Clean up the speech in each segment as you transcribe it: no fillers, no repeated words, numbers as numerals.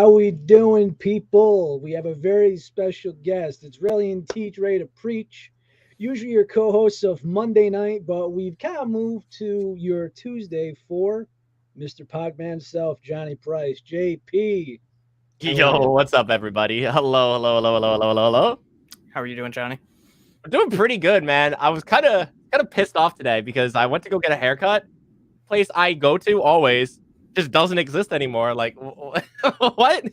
How we doing, people? We have a very special guest. It's Relly and Teach ready to preach. Usually your co-hosts of Monday night, but we've kind of moved to your Tuesday for Mr. Pogman himself, Johnny Price, JP. How are Yo, you? what's up, everybody? Hello. How are you doing, Johnny? I'm doing pretty good, man. I was kind of pissed off today because I went to go get a haircut. Place I go to always just doesn't exist anymore. Like, what?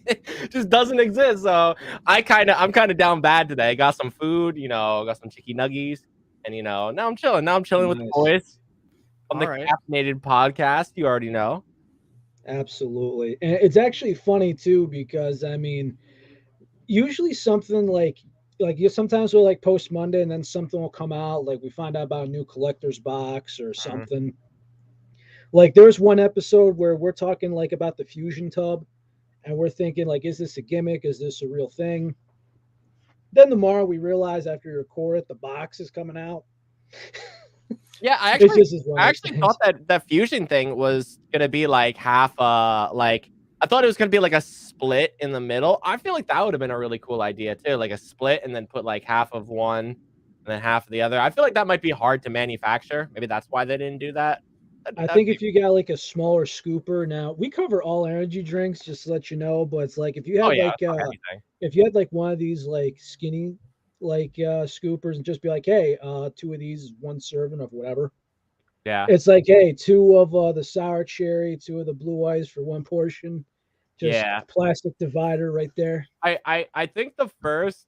Just doesn't exist. So I'm kind of down bad today. Got some food, got some chicky nuggies, and now I'm chilling. Now I'm chilling with the Nice. boys on All the right. caffeinated podcast. You already know. Absolutely. And it's actually funny too because usually something like you sometimes we'll like post Monday and then something will come out like we find out about a new collector's box or Mhm. something. Like there's one episode where we're talking like about the fusion tub and we're thinking like is this a gimmick? Is this a real thing? Then tomorrow we realize after we record it the box is coming out. Yeah, It's just as one I of those actually things. thought that fusion thing was gonna be like half like I thought it was gonna be like a split in the middle. I feel like that would have been a really cool idea too, like a split and then put like half of one and then half of the other. I feel like that might be hard to manufacture. Maybe that's why they didn't do that. I That'd think be if you got like a smaller scooper, now we cover all energy drinks, just to let you know. But it's like oh yeah, fuck everything. if you had like one of these like skinny scoopers and just be like, hey, two of these, one serving of whatever. Yeah. It's like, hey, two of the sour cherry, two of the blue ice for one portion. Just Yeah. plastic divider right there. I think the first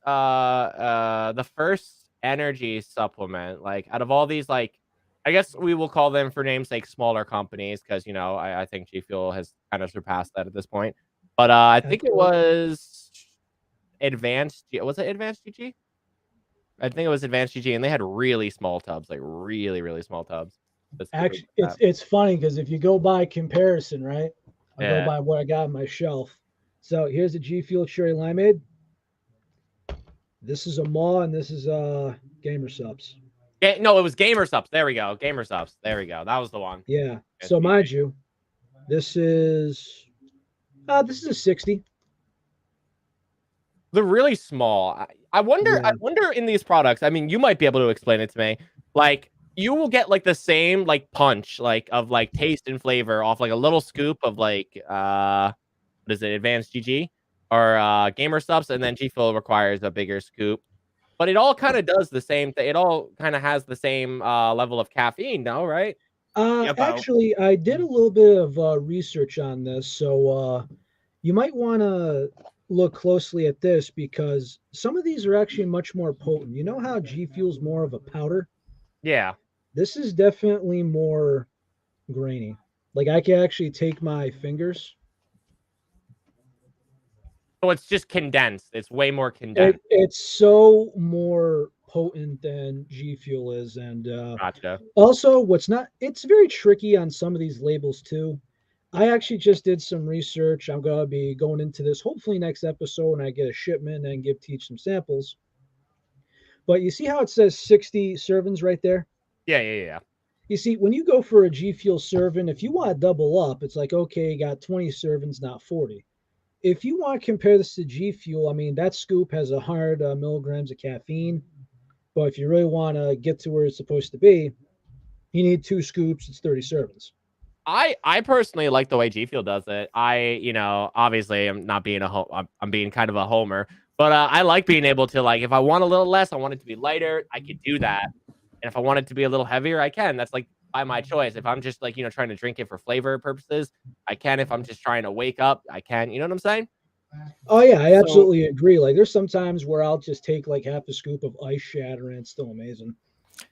energy supplement, like out of all these, like I guess we will call them for namesake smaller companies because I think G Fuel has kind of surpassed that at this point. But I think it Absolutely. was was it Advanced GG? I think it was Advanced GG, and they had really small tubs, like really, really small tubs. Specifically Actually, for that. it's funny because if you go by comparison, right? I'll go Yeah. by what I got on my shelf. So here's a G Fuel Cherry Limeade. This is a Maw and this is Gamer Subs. No, it was Gamer Subs. There we go. Gamer Subs. There we go. That was the one. Yeah. So SPG. mind you, this is a 60. They're really small. I wonder. Yeah. I wonder in these products. I mean, you might be able to explain it to me. Like, you will get like the same like punch like of like taste and flavor off like a little scoop of like what is it, Advanced GG or Gamer Subs, and then G Fuel requires a bigger scoop. But it all kind of does the same thing. It all kind of has the same level of caffeine, no, right? About Actually, I did a little bit of research on this, so you might want to look closely at this because some of these are actually much more potent. You know how G Fuel's more of a powder? Yeah. This is definitely more grainy. Like I can actually take my fingers. So it's just condensed. It's way more condensed. It's so more potent than G Fuel is, and Gotcha. also what's not. It's very tricky on some of these labels too. I actually just did some research. I'm gonna be going into this hopefully next episode, and I get a shipment and give Teach some samples. But you see how it says 60 servings right there? Yeah. You see, when you go for a G Fuel serving, if you want to double up, it's like, okay, you got 20 servings, not 40. If you want to compare this to G Fuel, I mean, that scoop has 100 milligrams of caffeine. But if you really want to get to where it's supposed to be, you need two scoops, it's 30 servings. I personally like the way G Fuel does it. Obviously I'm not being I'm being kind of a homer, but I like being able to, like, if I want a little less, I want it to be lighter, I could do that. And if I want it to be a little heavier, I can. That's like by my choice. If I'm just like, trying to drink it for flavor purposes, I can. If I'm just trying to wake up, I can. You know what I'm saying? Oh yeah, I so absolutely agree. Like there's sometimes where I'll just take like half a scoop of ice shatter and it's still amazing.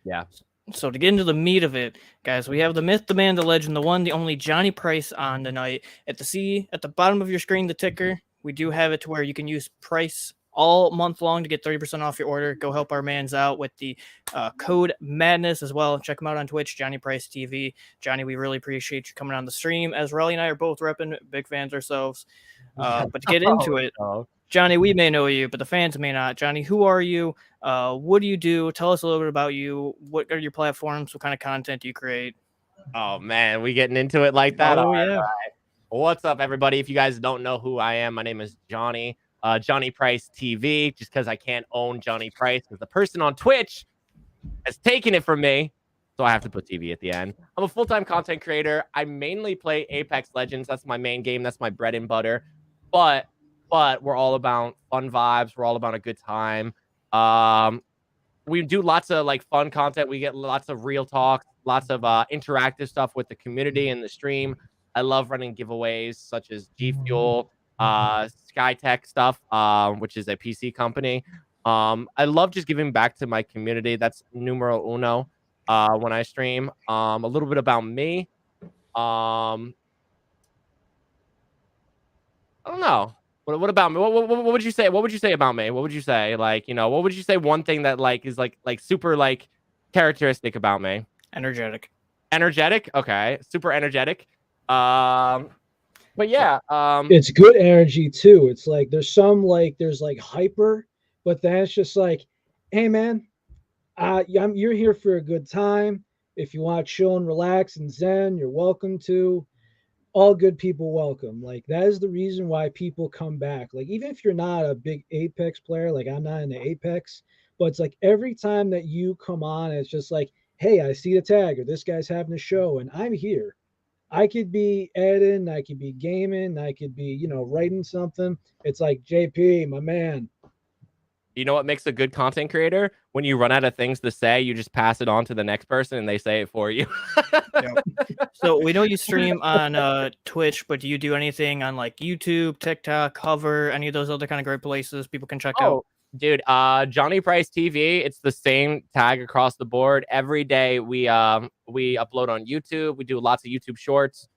Yeah. so to get into the meat of it, guys, we have the myth, the man, the legend, the one, the only Johnny Price on tonight. At the bottom of your screen, the ticker. We do have it to where you can use Price all month long to get 30% off your order. Go help our mans out with the code Madness as well. Check him out on Twitch, JohnnyPriceTTV. Johnny, we really appreciate you coming on the stream. As Relly and I are both repping, big fans ourselves. But to get into it, Oh. Johnny, we may know you, but the fans may not. Johnny, who are you? What do you do? Tell us a little bit about you. What are your platforms? What kind of content do you create? Oh man, we getting into it like that? Oh, All right, yeah. all right. What's up, everybody? If you guys don't know who I am, my name is Johnny. JohnnyPriceTV, just because I can't own Johnny Price, because the person on Twitch has taken it from me, so I have to put TV at the end. I'm a full-time content creator. I mainly play Apex Legends. That's my main game. That's my bread and butter. But we're all about fun vibes. We're all about a good time. We do lots of like fun content. We get lots of real talk, lots of interactive stuff with the community and the stream. I love running giveaways such as G Fuel, Skytech stuff, which is a PC company. I love just giving back to my community. That's numero uno when I stream. A little bit about me. I don't know. What about me? What would you say? What would you say about me? What would you say? Like, what would you say one thing that like is like super like characteristic about me? Energetic. Energetic? Okay. Super energetic. But yeah, it's good energy too. It's like there's like hyper, but then it's just like, hey man, you're here for a good time. If you want to chill and relax and zen, you're welcome to. All good people welcome. Like that is the reason why people come back. Like even if you're not a big Apex player, like I'm not into Apex, but it's like every time that you come on, it's just like, hey, I see the tag or this guy's having a show and I'm here. I could be editing, I could be gaming, I could be, writing something. It's like JP, my man. You know what makes a good content creator? When you run out of things to say, you just pass it on to the next person and they say it for you. Yep. So we know you stream on Twitch, but do you do anything on like YouTube, TikTok, Hover, any of those other kind of great places people can check out? Dude, Johnny Price TV, it's the same tag across the board. Every day we upload on YouTube. We do lots of YouTube shorts,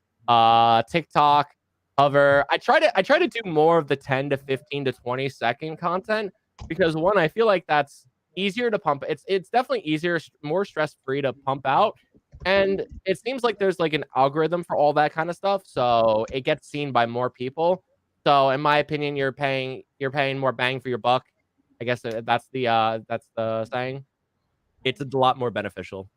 TikTok, Hover. I try to do more of the 10 to 15 to 20 second content because one, I feel like that's easier to pump. It's definitely easier, more stress-free to pump out. And it seems like there's like an algorithm for all that kind of stuff. So it gets seen by more people. So in my opinion, you're paying more bang for your buck. I guess that's the saying. It's a lot more beneficial.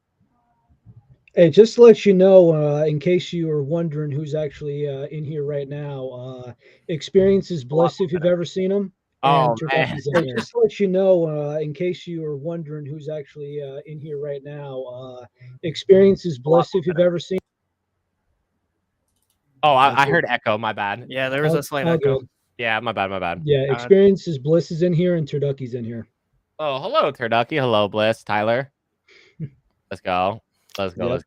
Hey, just to let you know, in case you are wondering who's actually in here right now, Experience is Bliss if you've ever seen him. Oh, man. Just to let you know, in case you are wondering who's actually in here right now, Experience is Bliss if you've ever seen. Oh, I heard echo. My bad. Yeah, there was a slight echo. Good. Yeah, my bad. Yeah, Experience is Bliss is in here and Turducky's in here. Oh, hello, Turducky. Hello, Bliss. Tyler. Let's go. Let's go.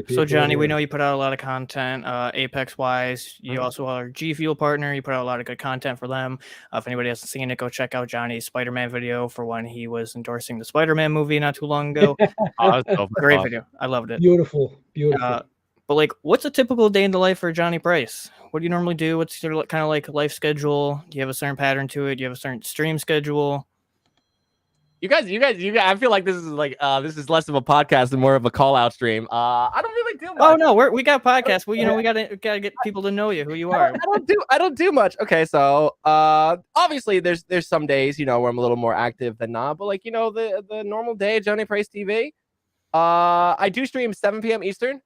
So, Johnny, we know you put out a lot of content, Apex-wise. You also are a G Fuel partner. You put out a lot of good content for them. If anybody hasn't seen it, go check out Johnny's Spider-Man video for when he was endorsing the Spider-Man movie not too long ago. Great video. I loved it. Beautiful. But like, what's a typical day in the life for Johnny Price? What do you normally do? What's your kind of like life schedule? Do you have a certain pattern to it? Do you have a certain stream schedule? You guys, I feel like this is less of a podcast and more of a call out stream. I don't really do much. Oh no, we got podcasts. Well, we gotta get people to know you, who you are. I don't do much. Okay, so obviously there's some days, where I'm a little more active than not, but like, the normal day, Johnny Price TV. I do stream 7 p.m. Eastern.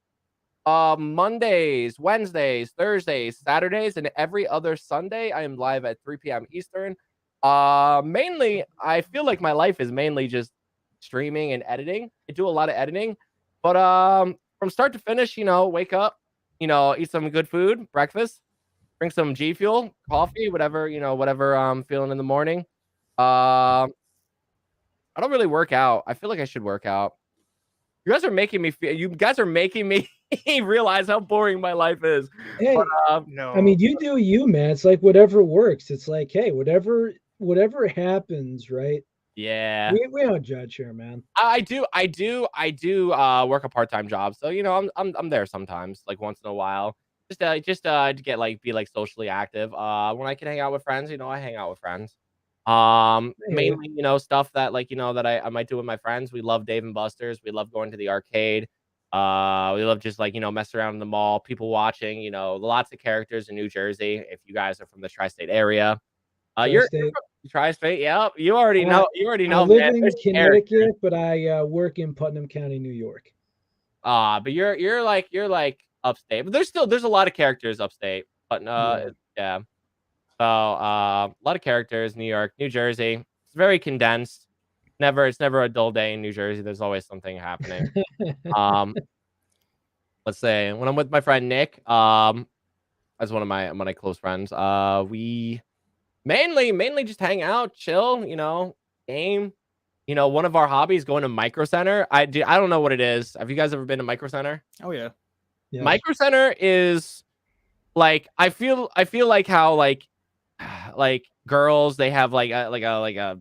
Mondays, Wednesdays, Thursdays, Saturdays, and every other Sunday, I am live at 3 p.m. Eastern. Mainly, I feel like my life is mainly just streaming and editing. I do a lot of editing, but from start to finish, wake up, eat some good food, breakfast, drink some G Fuel, coffee, whatever I'm feeling in the morning. I don't really work out. I feel like I should work out. You guys are making me realize how boring my life is. Hey, but, no. I mean, you do you, man. It's like whatever works. It's like, hey, whatever happens, right? Yeah. We don't judge here, man. I do work a part-time job. So, I'm there sometimes, like once in a while. Just to get be socially active. When I can hang out with friends, I hang out with friends. Mainly, stuff that that I might do with my friends. We love Dave and Buster's. We love going to the arcade. We love just mess around in the mall, people watching, lots of characters in New Jersey. If you guys are from the tri-state area, you're from tri-state. Yeah, you already know. I live in Connecticut, but I work in Putnam County, New York. But you're like upstate, but there's a lot of characters upstate. But yeah. So a lot of characters. New York, New Jersey. It's very condensed. It's never a dull day in New Jersey. There's always something happening. Let's say when I'm with my friend Nick, as one of my close friends, we mainly just hang out, chill, game. One of our hobbies going to Micro Center. I don't know what it is. Have you guys ever been to Micro Center? Oh yeah. Yes. Micro Center is like I feel like how like girls, they have like a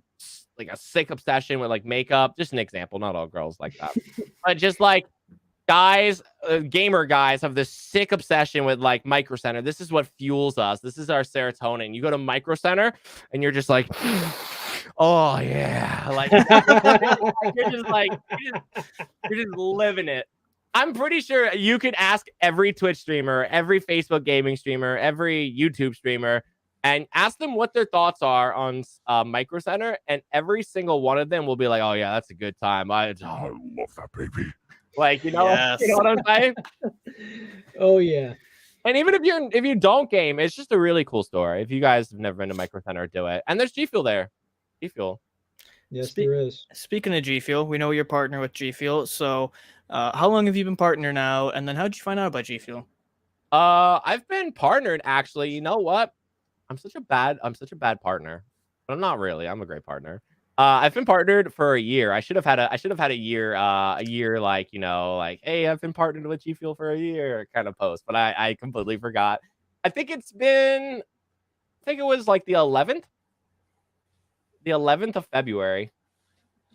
sick obsession with like makeup. Just an example, not all girls like that, but just like guys, gamer guys have this sick obsession with like Micro Center. This is what fuels us. This is our serotonin. You go to Micro Center and you're just like, oh yeah, like you're just living it. I'm pretty sure you could ask every Twitch streamer, every Facebook gaming streamer, every YouTube streamer, and ask them what their thoughts are on Micro Center, and every single one of them will be like, "Oh yeah, that's a good time. I love that baby." Like, Yes. you know what I'm saying? Oh yeah. And even if you don't game, it's just a really cool store. If you guys have never been to Micro Center, do it. And there's G Fuel there. G Fuel. Yes, there is. Speaking of G Fuel, we know you're partner with G Fuel. So, how long have you been partner now? And then how did you find out about G Fuel? I've been partnered actually. You know what? I'm such a bad partner, but I'm not really. I'm a great partner. I've been partnered for a year. I should have had a year, like, like, hey, I've been partnered with G Fuel for a year kind of post, but I completely forgot. I think it was like the 11th of February.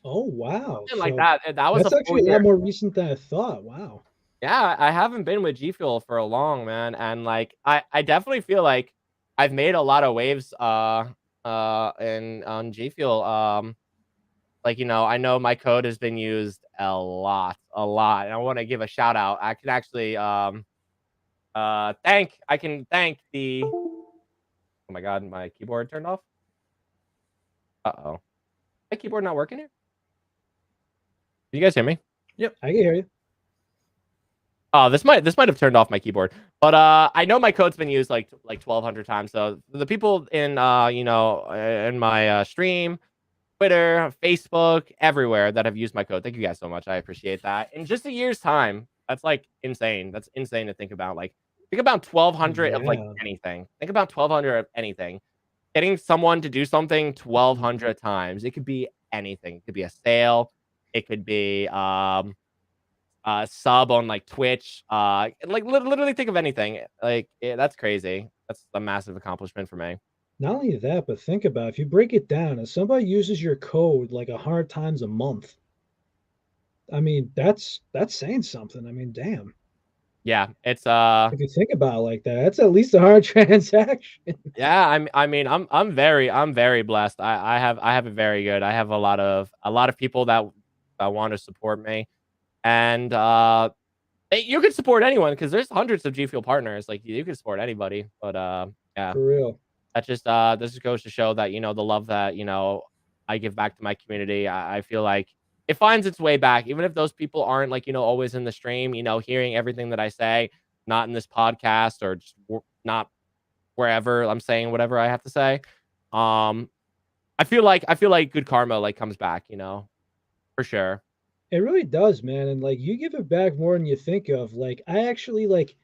Oh wow. Something like that. And that was That's a actually full a year. lot more recent than I thought. Wow. Yeah, I haven't been with G Fuel for a long, man. And like I definitely feel like I've made a lot of waves on G Fuel. Like, I know my code has been used a lot. And I want to give a shout out. I can actually thank the oh my god, my keyboard turned off. Uh-oh. My keyboard not working here? Can you guys hear me? Yep. I can hear you. Oh, this might have turned off my keyboard. But I know my code's been used like 1,200 times. So the people in in my stream, Twitter, Facebook, everywhere that have used my code, thank you guys so much. I appreciate that. In just a year's time, that's like insane. That's insane to think about. Like, think about 1,200 of like anything. Think about 1,200 of anything. Getting someone to do something 1,200 times. It could be anything. It could be a sale. It could be sub on like Twitch. Like literally think of anything. Like that's crazy. That's a massive accomplishment for me. Not only that, but think about if you break it down, if somebody uses your code like 100 times a month, I mean that's saying something. I mean, damn. Yeah, it's if you think about it like that, that's at least a hard transaction. Yeah, I'm very blessed. I have it very good. I have a lot of people that want to support me, and you can support anyone because there's hundreds of G Fuel partners. Like you can support anybody, but yeah, For real. that just goes to show that the love that I give back to my community. I feel like it finds its way back, even if those people aren't like always in the stream, hearing everything that I say, not in this podcast or just not wherever I'm saying whatever I have to say. I feel like good karma like comes back, for sure. It really does, man. And like you give it back more than you think of. Like I actually like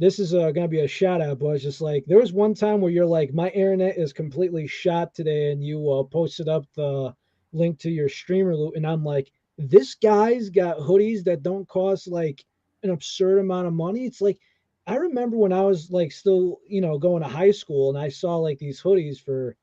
this is gonna be a shout out, but it's just like there was one time where you're like, my internet is completely shot today, and you posted up the link to your streamer loot, and I'm like, this guy's got hoodies that don't cost like an absurd amount of money. It's like I remember when I was like still, going to high school and I saw like these hoodies for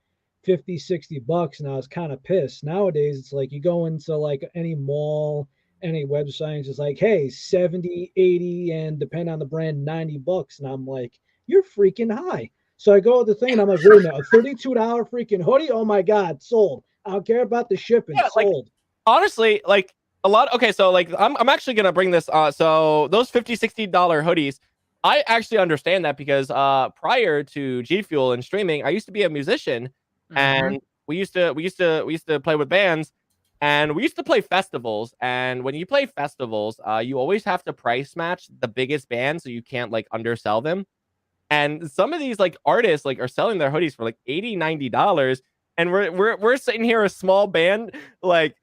50, 60 bucks and I was kind of pissed. Nowadays it's like you go into like any mall, any website, it's just like, hey, 70, 80, and depending on the brand, 90 bucks. And I'm like, you're freaking high. So I go to the thing and I'm like, wait a minute, a $32 freaking hoodie? Oh my God, sold. I don't care about the shipping. Yeah, sold. Like, honestly, like a lot. Okay, so like I'm actually gonna bring this. So those $50-$60 hoodies, I actually understand that because prior to G Fuel and streaming, I used to be a musician, and we used to play with bands. And we used to play festivals, and when you play festivals, you always have to price match the biggest band so you can't like undersell them. And some of these like artists like are selling their hoodies for like $80, $90. And we're sitting here, a small band, like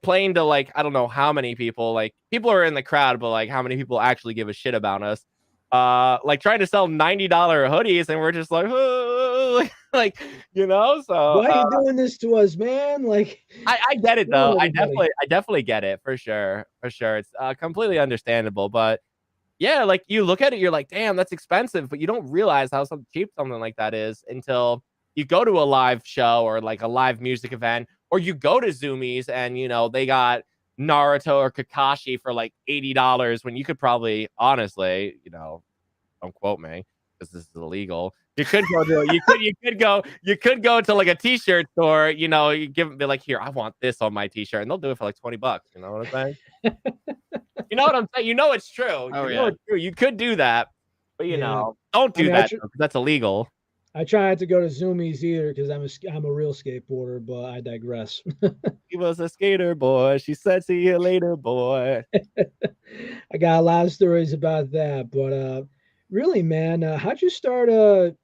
playing to like I don't know how many people. Like people are in the crowd, but like how many people actually give a shit about us? Like trying to sell $90 hoodies, and we're just like, "Oh," like So Why are you doing this to us, man? Like, I get it come on, though. everybody. I definitely get it for sure, for sure. It's completely understandable, but yeah, like you look at it, you're like, damn, that's expensive, but you don't realize how cheap something like that is until you go to a live show or like a live music event, or you go to Zoomies and they got Naruto or Kakashi for like $80 when you could probably honestly, don't quote me because this is illegal. You could go to you could go to like a t-shirt store, you be like, here, I want this on my t-shirt, and they'll do it for like $20. You know what I'm saying? You know what I'm saying? You know it's true. Oh, You know yeah. it's true. You could do that, but Yeah. don't do I mean, that because that's illegal. I try not to go to Zoomies either because I'm a real skateboarder, but I digress. He was a skater boy. She said, "See you later, boy." I got a lot of stories about that, but really, man, how'd you start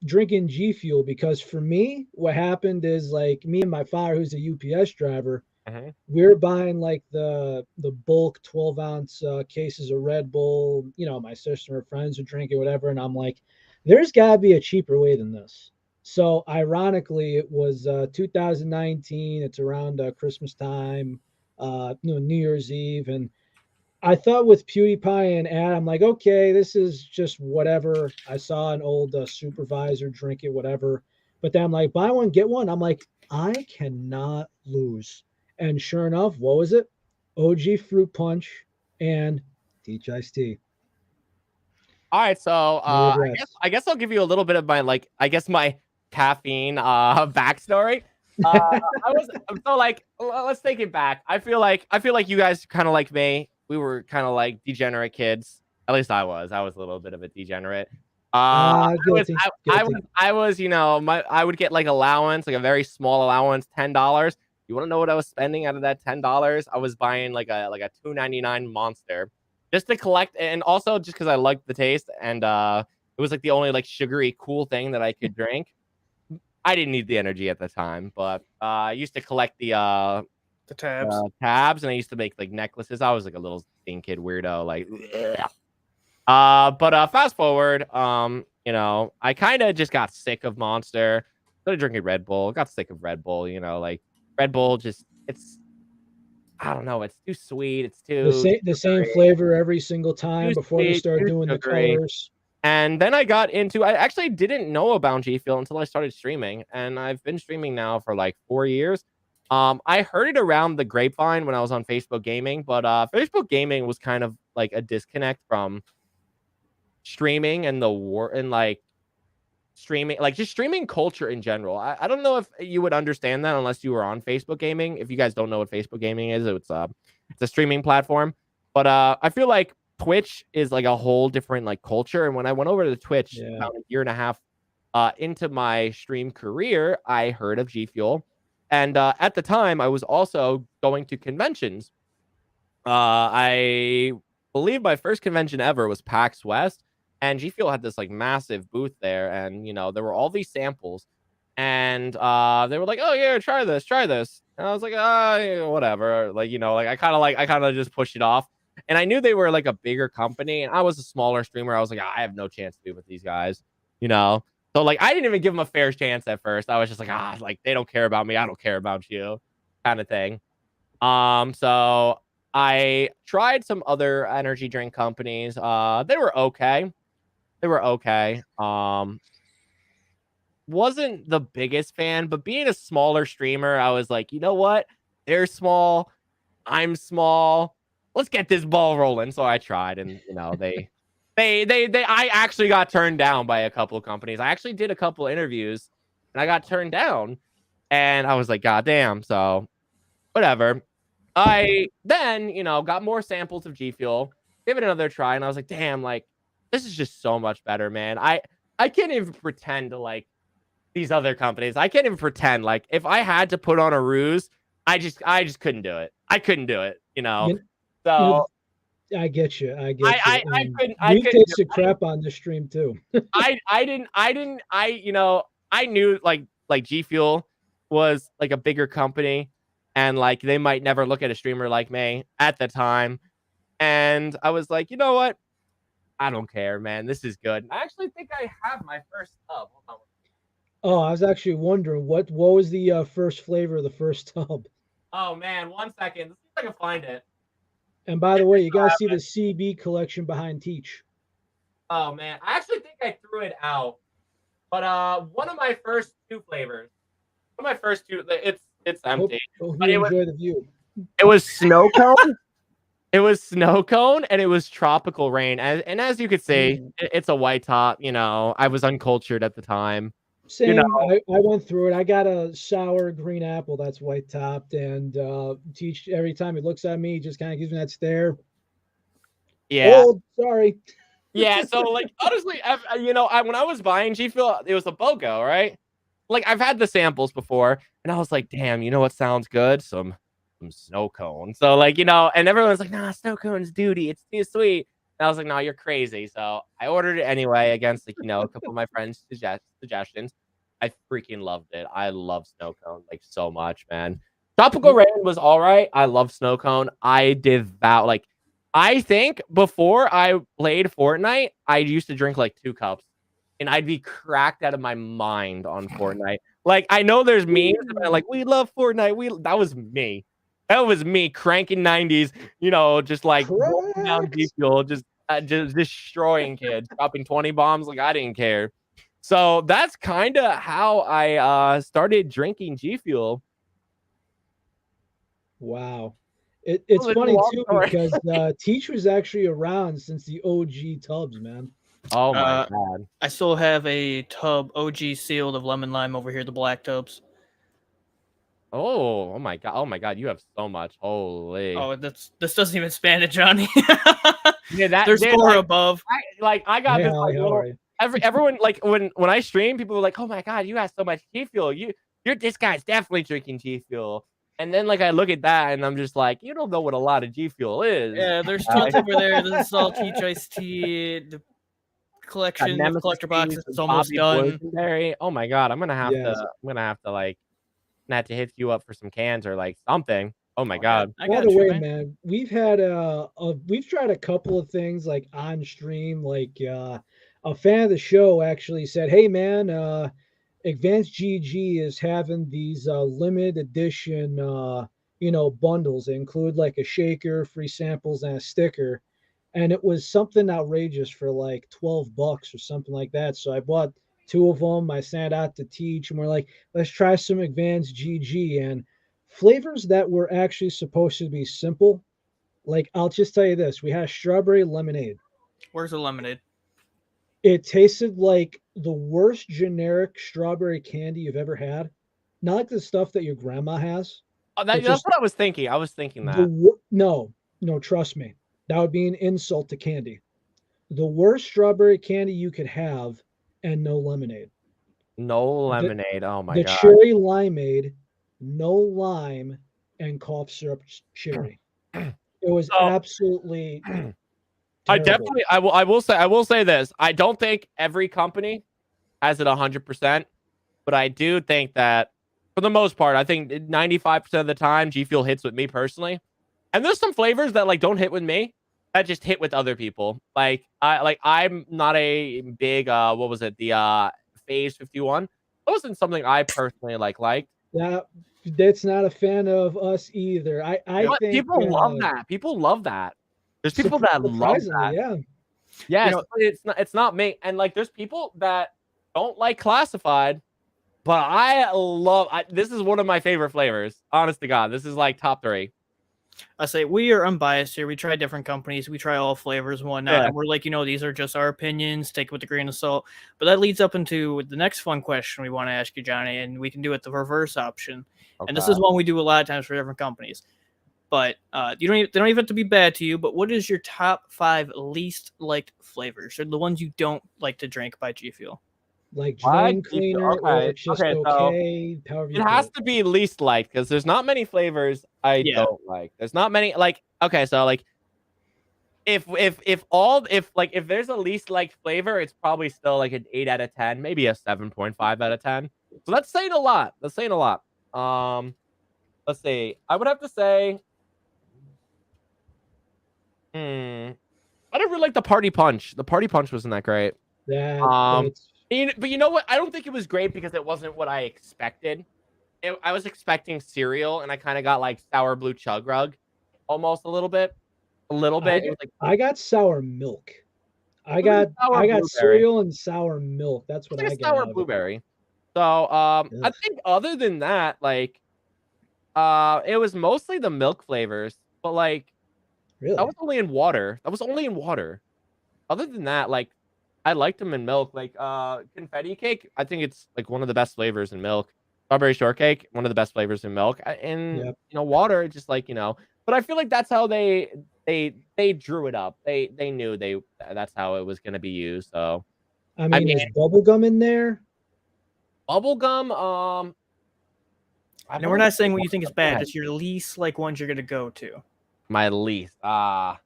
drinking G Fuel? Because for me, what happened is like me and my father, who's a UPS driver, Mhm. we're buying like the bulk 12-ounce cases of Red Bull. My sister and her friends are drinking whatever, and I'm like, there's got to be a cheaper way than this. So ironically, it was 2019. It's around Christmas time, New Year's Eve, and I thought with PewDiePie and Ad, I'm like, okay, this is just whatever. I saw an old supervisor drink it, whatever. But then I'm like, buy one, get one. I'm like, I cannot lose. And sure enough, what was it? OG Fruit Punch and Teach Iced Tea. All right, so No regrets. I guess I'll give you a little bit of my my caffeine backstory. I was so like let's take it back. I feel like you guys kind of like me. We were kind of like degenerate kids. At least I was. I was a little bit of a degenerate. Guilty. Guilty. I was, I would get like allowance, like a very small allowance, $10. You want to know what I was spending out of that $10? I was buying like a $2.99 Monster just to collect, and also just because I liked the taste, and it was like the only like sugary cool thing that I could drink. I didn't need the energy at the time, but I used to collect the tabs. tabs, and I used to make like necklaces. I was like a little teen kid weirdo, like. Ugh. But fast forward, I kind of just got sick of Monster. Started drinking Red Bull. Got sick of Red Bull. Like Red Bull, just I don't know. It's too sweet. It's too The same flavor every single time too before they sweet, start too doing the sugary. colors. And then I got into. I actually didn't know about G Fuel until I started streaming, and I've been streaming now for like 4 years. I heard it around the grapevine when I was on Facebook Gaming, but Facebook Gaming was kind of like a disconnect from streaming and the war and like streaming, like just streaming culture in general. I don't know if you would understand that unless you were on Facebook Gaming. If you guys don't know what Facebook Gaming is, it's a streaming platform. But I feel like Twitch is like a whole different like culture. And when I went over to Twitch about a year and a half into my stream career, I heard of G Fuel. And at the time, I was also going to conventions. I believe my first convention ever was PAX West, and G Fuel had this like massive booth there, and there were all these samples, and they were like, "Oh yeah, try this, try this," and I was like, yeah, whatever," like I kind of just pushed it off, and I knew they were like a bigger company, and I was a smaller streamer. I was like, I have no chance to be with these guys, you know. So like I didn't even give them a fair chance at first. I was just like, like they don't care about me, I don't care about you, kind of thing. So I tried some other energy drink companies. They were okay. They were okay. Wasn't the biggest fan, but being a smaller streamer, I was like, you know what? They're small. I'm small. Let's get this ball rolling. So I tried, and I actually got turned down by a couple of companies. I actually did a couple of interviews, and I got turned down, and I was like, God damn. So whatever. I then, got more samples of G Fuel, gave it another try, and I was like, damn, like, this is just so much better, man. I can't even pretend to like these other companies. I can't even pretend. Like, if I had to put on a ruse, I just couldn't do it. I couldn't do it, you know. You, you know, So I get you. I get you. I We've couldn't do tasted crap on this stream too. you know, I knew like G Fuel was like a bigger company and like they might never look at a streamer like me at the time. And I was like, you know what? I don't care, man. This is good. I actually think I have my first tub. Hold on. Oh, I was actually wondering what was the first flavor of the first tub. Oh man, 1 second. Let's see if I can find it. And by the way, you guys see the CB collection behind Teach. Oh man, I actually think I threw it out. But one of my first two flavors. One of my first two. It's empty. Hope But you enjoy the view. It was snow cone. It was snow cone and it was tropical rain. And as you could see, it's a white top. You know, I was uncultured at the time. Same. You know, I went through it. I got a sour green apple that's white topped, and Teach every time he looks at me, he just kind of gives me that stare. yeah. Old, sorry. Yeah, so like honestly, you know, when I was buying G Fuel, it was a BOGO, right? Like I've had the samples before, and I was like, damn, you know what sounds good? Some snow cone. So like, you know, and everyone's like, nah, snow cone's duty, it's too sweet. And I was like, no, you're crazy. So I ordered it anyway against like, you know, a couple of my friends' suggestions. I freaking loved it. I love snow cone like so much, man. Tropical rain was all right. I love snow cone. I devout like. I think before I played Fortnite, I used to drink like 2 cups and I'd be cracked out of my mind on Fortnite. Like, I know there's memes about like, we love Fortnite. That was me. That was me cranking 90s, you know, just like down G Fuel, just destroying kids, dropping 20 bombs. Like, I didn't care. So that's kind of how I started drinking G Fuel. Wow. It's funny too because Teach was actually around since the OG tubs, man. Oh my god! I still have a tub OG sealed of lemon lime over here, the black tubs. Oh my god! Oh my god! You have so much. Holy! Oh, this doesn't even span it, Johnny. Yeah, there's dude, 4 above. I got this. Like, everyone like when I stream, people were like, "Oh my god, you have so much G Fuel. This guy's definitely drinking G Fuel." And then like I look at that and I'm just like, you don't know what a lot of G Fuel is. Yeah, there's tons over there. This is all Teach Iced Tea. The collection of collector boxes is almost done. Boysenberry. Oh my god, I'm gonna have to like have to hit you up for some cans or like something. Oh my god. By the way, man, we've had we've tried a couple of things like on stream. Like a fan of the show actually said, "Hey man, Advanced GG is having these limited edition, you know, bundles. They include like a shaker, free samples, and a sticker. And it was something outrageous for like $12 or something like that. So I bought 2 of them. I sent out to Teach, and we're like, let's try some Advanced GG and flavors that were actually supposed to be simple. Like I'll just tell you this: we had strawberry lemonade. Where's the lemonade? It tasted like the worst generic strawberry candy you've ever had. Not like the stuff that your grandma has. Oh, that's what I was thinking. I was thinking that. No, trust me. That would be an insult to candy. The worst strawberry candy you could have, and no lemonade. No lemonade. Oh my god. The cherry limeade, no lime, and cough syrup cherry. It was absolutely terrible. I will say this. I don't think every company has it 100%, but I do think that for the most part, I think 95% of the time G Fuel hits with me personally. And there's some flavors that like don't hit with me, that just hit with other people. I'm not a big what was it? The Phase 51. That wasn't something I personally liked. Yeah, that's not a fan of us either. I think people love that. People love that. There's people that love that. Yeah. Yeah, you know, it's not me. And like there's people that don't like classified, but I love this is one of my favorite flavors. Honest to God. This is like top 3. I say we are unbiased here. We try different companies. We try all flavors and whatnot. Yeah. And we're like, you know, these are just our opinions. Take it with a grain of salt. But that leads up into the next fun question we want to ask you, Johnny, and we can do it the reverse option. Okay. And this is one we do a lot of times for different companies. But they don't even have to be bad to you. But what is your top 5 least liked flavors, or the ones you don't like to drink by G Fuel? like What? drain cleaner, or Okay. it's just Okay. So okay. However you it put has it. to be least liked because there's not many flavors I Yeah. don't like. There's not many like okay, so like if there's a least liked flavor, it's probably still like an 8 out of 10, maybe a 7.5 out of 10. So that's saying a lot. That's saying a lot. Let's see. I would have to say, I don't really like the party punch. The party punch wasn't that great. That Um, it's but you know what? I don't think it was great because it wasn't what I expected. I was expecting cereal, and I kind of got like sour blue chug rug, almost a little bit, a little I bit. It got, was like I got sour milk. I it was like got a sour I got blueberry. cereal and sour milk. That's It's what like I a got sour out of it. blueberry. So I Ugh, think other than that, like it was mostly the milk flavors, but like that really? was only in water. That was only in water. Other than that, like I liked them in milk. Like confetti cake, I think it's like one of the best flavors in milk. Strawberry shortcake, one of the best flavors in milk. In Yep. water, just like But I feel like that's how they drew it up. They knew that's how it was gonna be used. So I I mean, mean, is bubblegum in there? bubblegum. And we're not saying what you think is bad, Bad. just your least like ones you're gonna go to. My least. You're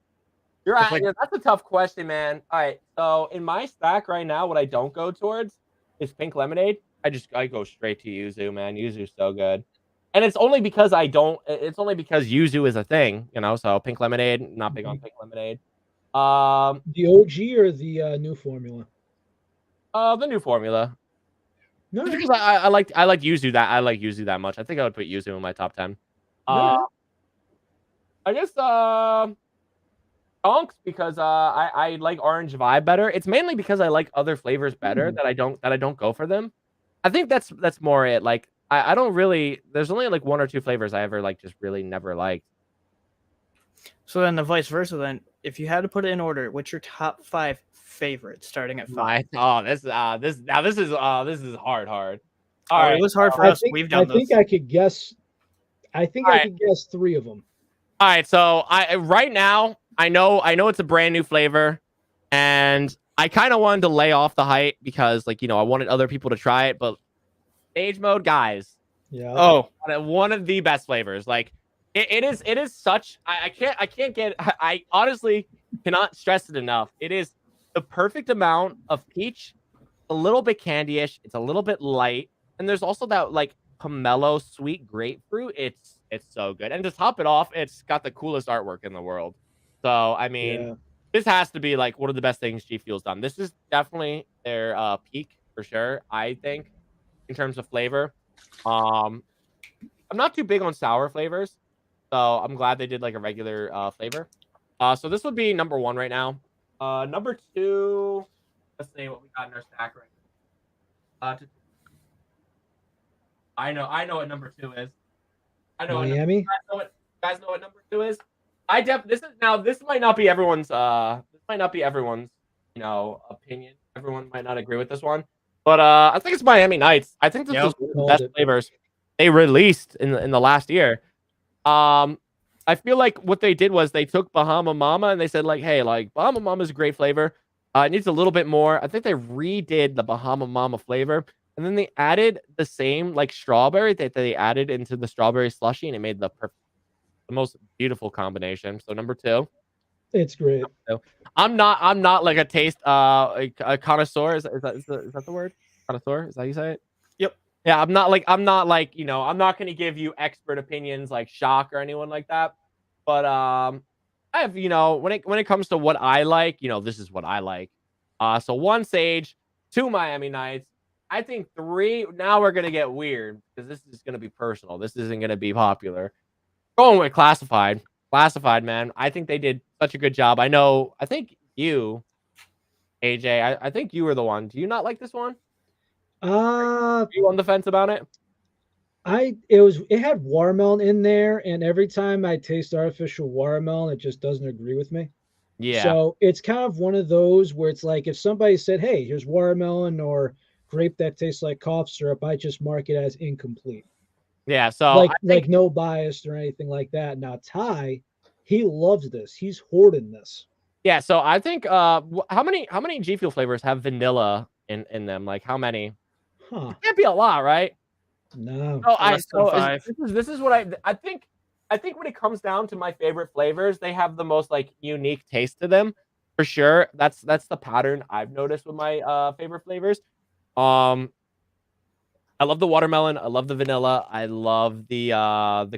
It's right. like Yeah, that's a tough question, man. All right. So in my stack right now, what I don't go towards is pink lemonade. I go straight to yuzu, man. Yuzu's so good. And it's only because I don't it's only because yuzu is a thing, so pink lemonade, not big on pink lemonade. The OG or the new formula? The new formula. No, Just because I like yuzu that much. I think I would put yuzu in my top 10. Uh no. I guess Stonks because I like orange vibe better. It's mainly because I like other flavors better that I don't go for them. I think that's more it. Like I don't really. There's only like one or two flavors I ever like just really never liked. so then the vice versa. Then, if you had to put it in order, what's your top 5 favorites starting at 5? This is hard. All Oh, right. it was hard for I us. think We've I done think this. I could guess. I think All I right. could guess 3 of them. All right. So I right now I know it's a brand new flavor, and I kind of wanted to lay off the hype because I wanted other people to try it, but stage mode guys. Yeah. Oh, One of the best flavors. Like it is such I can't get I honestly cannot stress it enough. It is the perfect amount of peach, a little bit candyish, it's a little bit light, and there's also that like pomelo sweet grapefruit. It's so good. And to top it off, it's got the coolest artwork in the world. So I mean, Yeah. this has to be like one of the best things G Fuel's done. This is definitely their peak for sure, I think, in terms of flavor. I'm not too big on sour flavors, so I'm glad they did like a regular flavor. So this would be number 1 right now. Number 2, let's see what we got in our stack right now. I know what number 2 is. I know Miami. you guys know what number 2 is. This might not be everyone's opinion. Everyone might not agree with this one. But I think it's Miami Nights. I think this is one of the best flavors they released in the last year. I feel like what they did was they took Bahama Mama and they said like, hey, like Bahama Mama is a great flavor. It needs a little bit more. I think they redid the Bahama Mama flavor, and then they added the same like strawberry that they added into the strawberry slushy, and it made the most beautiful combination. So number 2. It's great. I'm not like a taste a connoisseur. Is that the word? Connoisseur? Is that how you say it? Yep. Yeah, I'm not like I'm not gonna give you expert opinions like Shock or anyone like that. But I have when it comes to what I like, this is what I like. So 1 Sage, 2 Miami Nights. I think 3. Now we're gonna get weird because this is gonna be personal. This isn't gonna be popular. Going with Classified. Classified, man. I think they did such a good job. I think you, AJ, I think you were the one. Do you not like this one? Are you on the fence about it? It had watermelon in there, and every time I taste artificial watermelon, it just doesn't agree with me. Yeah. So it's kind of one of those where it's like if somebody said, "Hey, here's watermelon or grape that tastes like cough syrup," I just mark it as incomplete. Yeah. So like no bias or anything like that. Now Ty, he loves this. He's hoarding this. Yeah. So I think how many G Fuel flavors have vanilla in them. Like how many? Huh? It can't be a lot, right? No. So Less than 5. this is what I think. I think when it comes down to my favorite flavors, they have the most like unique taste to them, for sure. That's the pattern I've noticed with my favorite flavors. Um, I love the watermelon. I love the vanilla. I love the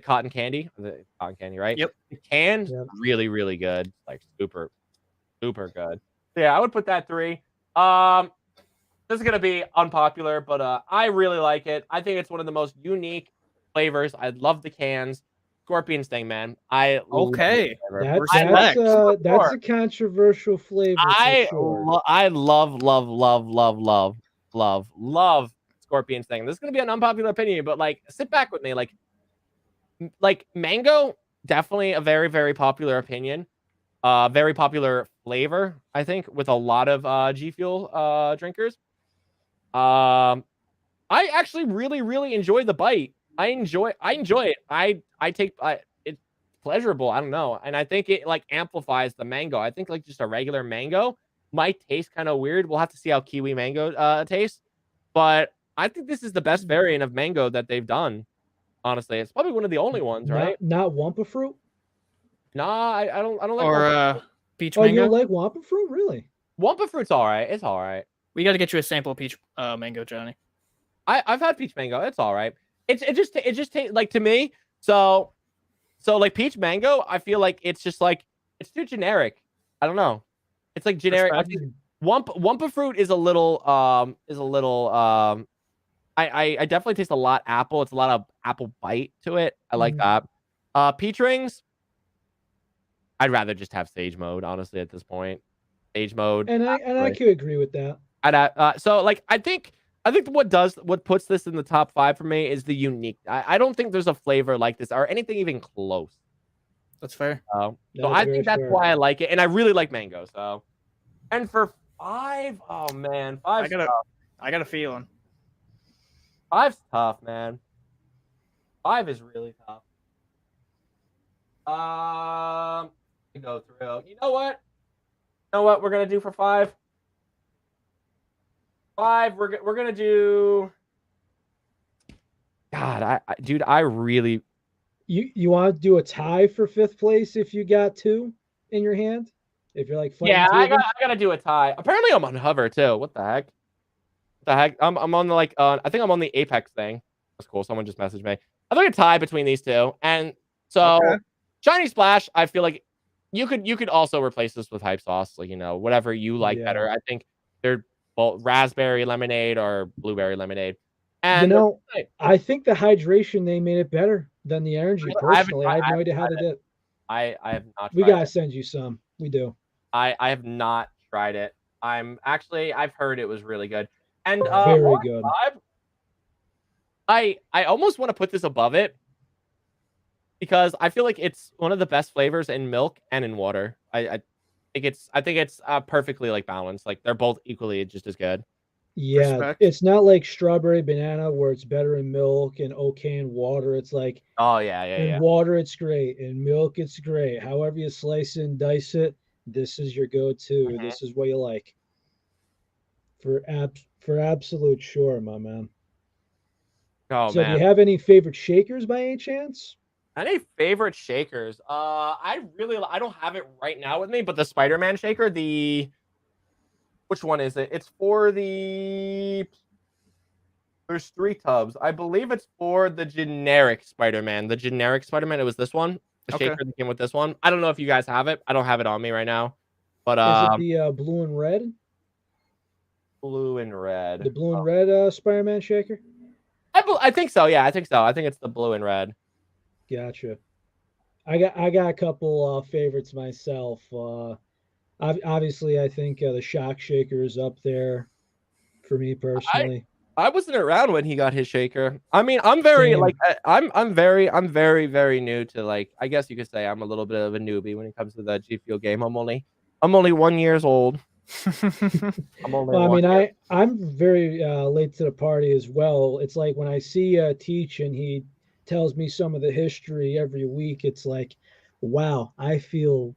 cotton candy. The cotton candy, right? Yep. The cans Yep. really really good, like super super good. So yeah, I would put that 3. This is gonna be unpopular, but I really like it. I think it's one of the most unique flavors. I love the cans. Scorpion Sting, man. I love this Okay. flavor. Respect. That's a controversial flavor for sure. I love Scorpion Sting. This is gonna be an unpopular opinion, but like sit back with me. Like mango, definitely a very, very popular opinion. Very popular flavor, I think, with a lot of G Fuel drinkers. I actually really, really enjoy the bite. I enjoy it. It's pleasurable. I don't know. And I think it like amplifies the mango. I think like just a regular mango might taste kind of weird. We'll have to see how kiwi mango tastes. But I think this is the best variant of mango that they've done. Honestly, it's probably one of the only ones, right? Not Wampa fruit. Nah, I don't like Or peach Oh, you mango. don't like Wampa fruit, really? Wampa fruit's all right. It's all right. We got to get you a sample of peach mango, Johnny. I've had peach mango. It's all right. It just tastes like to me. So like peach mango, I feel like it's just like it's too generic. I don't know. It's like generic. I think Wampa fruit is a little I definitely taste a lot apple. It's a lot of apple bite to it. I like that. Peach rings, I'd rather just have sage mode, honestly, at this point. Sage mode. And I could agree with that. So like I think what puts this in the top 5 for me is the unique. I don't think there's a flavor like this or anything even close. That's fair. So I think that's why I like it, and I really like mango. So, and for 5, oh man, 5. I got a feeling. 5's tough, man. 5 is really tough. To go through. You know what? We're gonna do for 5. 5. We're gonna do. God, dude, I really. You want to do a tie for 5th place if you got 2 in your hand? If you're like fighting I gotta do a tie. Apparently, I'm on hover too. What the heck? I'm on the I think I'm on the Apex thing. That's cool. Someone just messaged me. I think a tie between these two, and so Shiny Splash. I feel like you could also replace this with hype sauce, like whatever you like better. I think they're both raspberry lemonade or blueberry lemonade. And I think the hydration they made it better than the energy. Personally, I have no idea how they did it. I have not. We gotta send you some. We do. I have not tried it. I've heard it was really good. And very good. I almost want to put this above it because I feel like it's one of the best flavors in milk and in water. I think it's perfectly like balanced. Like they're both equally just as good. Yeah, Respect. It's not like strawberry banana where it's better in milk and okay in water. It's like in water it's great, in milk it's great. However you slice it and dice it, this is your go-to. This is what you like. For absolute sure, my man. Oh so man. do you have any favorite shakers by any chance? Any favorite shakers? I don't have it right now with me, but the Spider-Man shaker, which one is it? It's for there's 3 tubs. I believe it's for the generic Spider-Man. The generic Spider-Man, it was this one. The shaker that came with this one. I don't know if you guys have it. I don't have it on me right now. But is it the blue and red? Blue and red. The blue and red Spider-Man shaker? I think so. Yeah, I think so. I think it's the blue and red. Gotcha. I got a couple favorites myself. Obviously, I think the Shock Shaker is up there for me personally. I wasn't around when he got his shaker. I mean, I'm very I'm very very new to like. I guess you could say I'm a little bit of a newbie when it comes to the G Fuel game. I'm only 1 year old. I'm very late to the party as well. It's like when I see Teach and he tells me some of the history every week. It's like, wow, I feel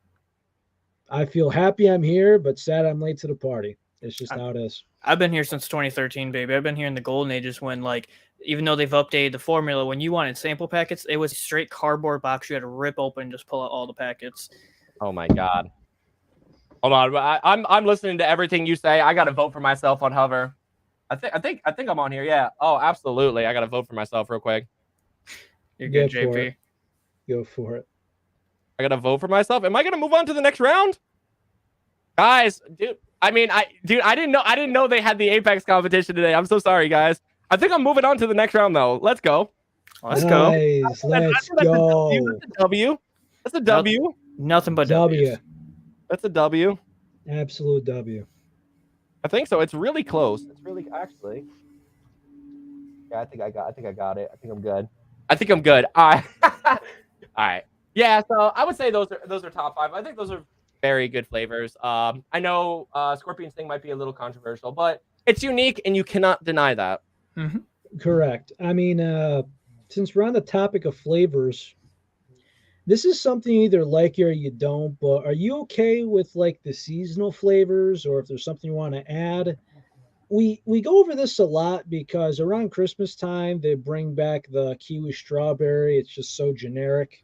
happy I'm here, but sad I'm late to the party. It's just how it is. I've been here since 2013, baby. I've been here in the golden ages when, like, even though they've updated the formula, when you wanted sample packets, it was a straight cardboard box you had to rip open and just pull out all the packets. Oh my god. Hold on, I'm listening to everything you say. I gotta vote for myself on Hover. I think I'm on here. Yeah. Oh, absolutely. I gotta vote for myself real quick. You're good, Go for JP. it. Go for it. I gotta vote for myself. Am I gonna move on to the next round, guys? Dude, I didn't know they had the Apex competition today. I'm so sorry, guys. I think I'm moving on to the next round though. Let's go. Let's go. Let's go. That's a W. That's a W. Nothing but W. W's. That's a W. Absolute W. I think so. It's really close. It's really actually. Yeah, I think I got it. I think I'm good. All right. Yeah, so I would say those are top 5. I think those are very good flavors. I know Scorpion Sting might be a little controversial, but it's unique and you cannot deny that. Mm-hmm. Correct. I mean, since we're on the topic of flavors, this is something you either like or you don't, but are you okay with like the seasonal flavors, or if there's something you want to add? We go over this a lot because around Christmas time they bring back the kiwi strawberry. It's just so generic.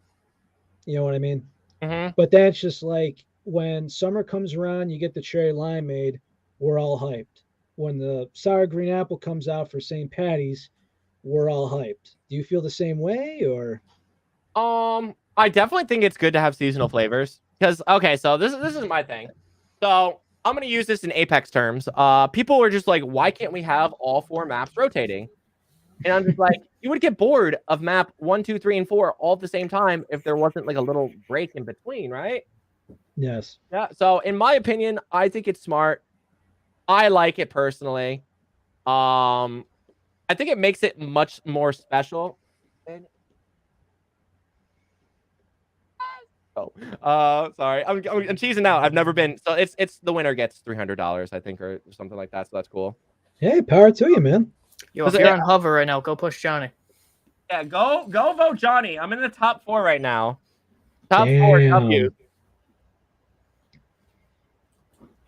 You know what I mean? Mm-hmm. But that's just like when summer comes around, you get the cherry limeade, we're all hyped. When the sour green apple comes out for St. Patty's, we're all hyped. Do you feel the same way, or? I definitely think it's good to have seasonal flavors because okay, so this is my thing. So I'm gonna use this in Apex terms. People were just like, why can't we have all 4 maps rotating? And I'm just like, you would get bored of map 1, 2, 3, and 4 all at the same time if there wasn't like a little break in between, right? Yes. Yeah. So in my opinion, I think it's smart. I like it personally. I think it makes it much more special. Sorry, I'm cheesing out. I've never been. So it's the winner gets $300, I think, or something like that. So that's cool. Hey, power to you, man. Yo, if you're on Hover right now, go push Johnny. Yeah, go vote Johnny. I'm in the top 4 right now. Top 4 W.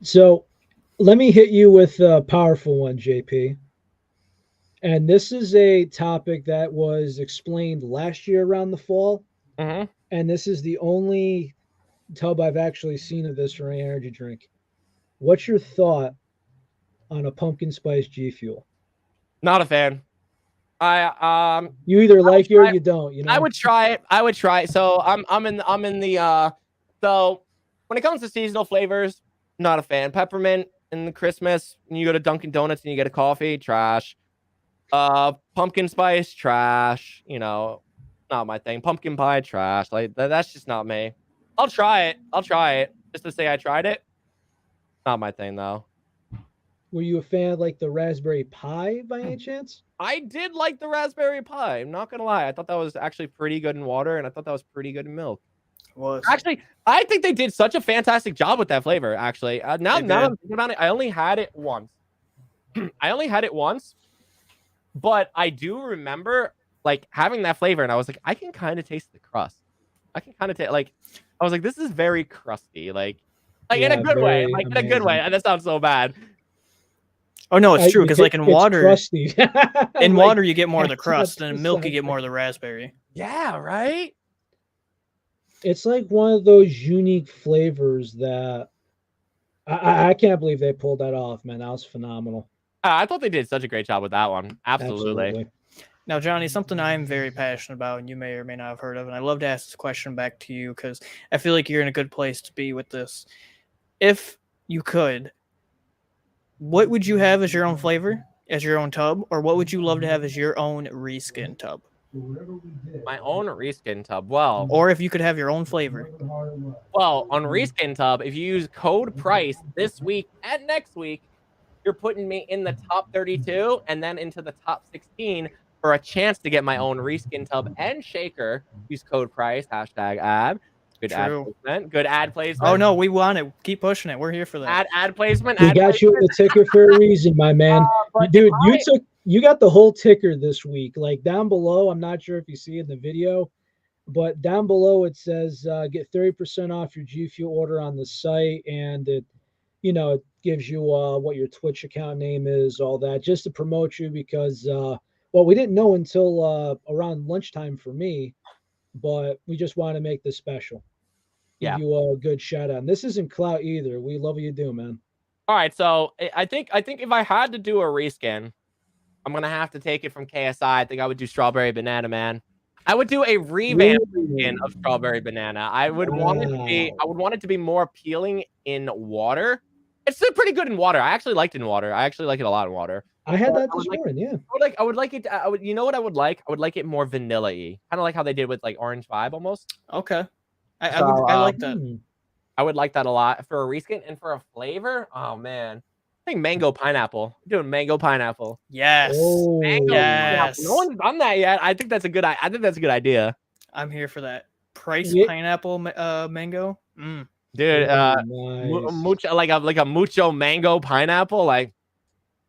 So let me hit you with a powerful one, JP. And this is a topic that was explained last year around the fall. Mm-hmm. And this is the only tub I've actually seen of this for any energy drink. What's your thought on a pumpkin spice G Fuel? Not a fan. You either like it or you don't. You know, I would try it. So I'm in the so when it comes to seasonal flavors, not a fan. Peppermint in the Christmas, and you go to Dunkin' Donuts and you get a coffee, trash. Pumpkin spice, trash. You know, not my thing. Pumpkin pie, trash. Like that's just not me. I'll try it just to say I tried it. Not my thing though. Were you a fan of like the raspberry pie by any chance? I did like the raspberry pie. I'm not gonna lie. I thought that was actually pretty good in water, and I thought that was pretty good in milk. Was actually, I think they did such a fantastic job with that flavor. Actually, now I'm thinking about it, I only had it once. But I do remember like having that flavor, and I was like, I can kind of taste the crust. I can kind of taste like I was like, this is very crusty, like in a good way, like in a good way. And that sounds so bad. Oh no, it's true because like in water, crusty. in water you get more of the crust, and in milk you get more of the raspberry. Yeah, right. It's like one of those unique flavors that I can't believe they pulled that off, man. That was phenomenal. I thought they did such a great job with that one. Absolutely. Now, Johnny, something I'm very passionate about, and you may or may not have heard of, and I'd love to ask this question back to you because I feel like you're in a good place to be with this. If you could, what would you have as your own flavor, as your own tub, or what would you love to have as your own reskin tub? My own reskin tub. Well, or if you could have your own flavor. Well, on reskin tub, if you use code price this week and next week, you're putting me in the top 32 and then into the top 16 for a chance to get my own reskin tub and shaker. Use code price, #ad. Good ad placement. Good ad placement. Oh no, we want it. Keep pushing it. We're here for that. Ad placement. We got you the ticker for a reason, my man. Dude, you got the whole ticker this week. Like down below, I'm not sure if you see in the video, but down below it says get 30% off your G Fuel order on the site, and it, it gives you what your Twitch account name is, all that, just to promote you because well, we didn't know until around lunchtime for me, but we just want to make this special. Give Yeah. you a good shout out. And this isn't clout either. We love what you do, man. All right, so I think if I had to do a reskin, I'm gonna have to take it from KSI. I think I would do Strawberry Banana Man. I would do a revamp skin of Strawberry Banana. I would want it to be more appealing in water. It's still pretty good in water. I actually liked it in water. I actually like it a lot in water. I had that this morning, yeah. I would like it. You know what I would like? I would like it more vanilla-y, kind of like how they did with like Orange Vibe almost. Okay, I like that. I would like that a lot for a reskin and for a flavor. Oh man, I think mango pineapple. I'm doing mango pineapple. Yes. Oh, mango pineapple. No one's done that yet. I think that's a good. I think that's a good idea. I'm here for that. Price pineapple mango. Dude, nice. mucho like a mucho mango pineapple. Like,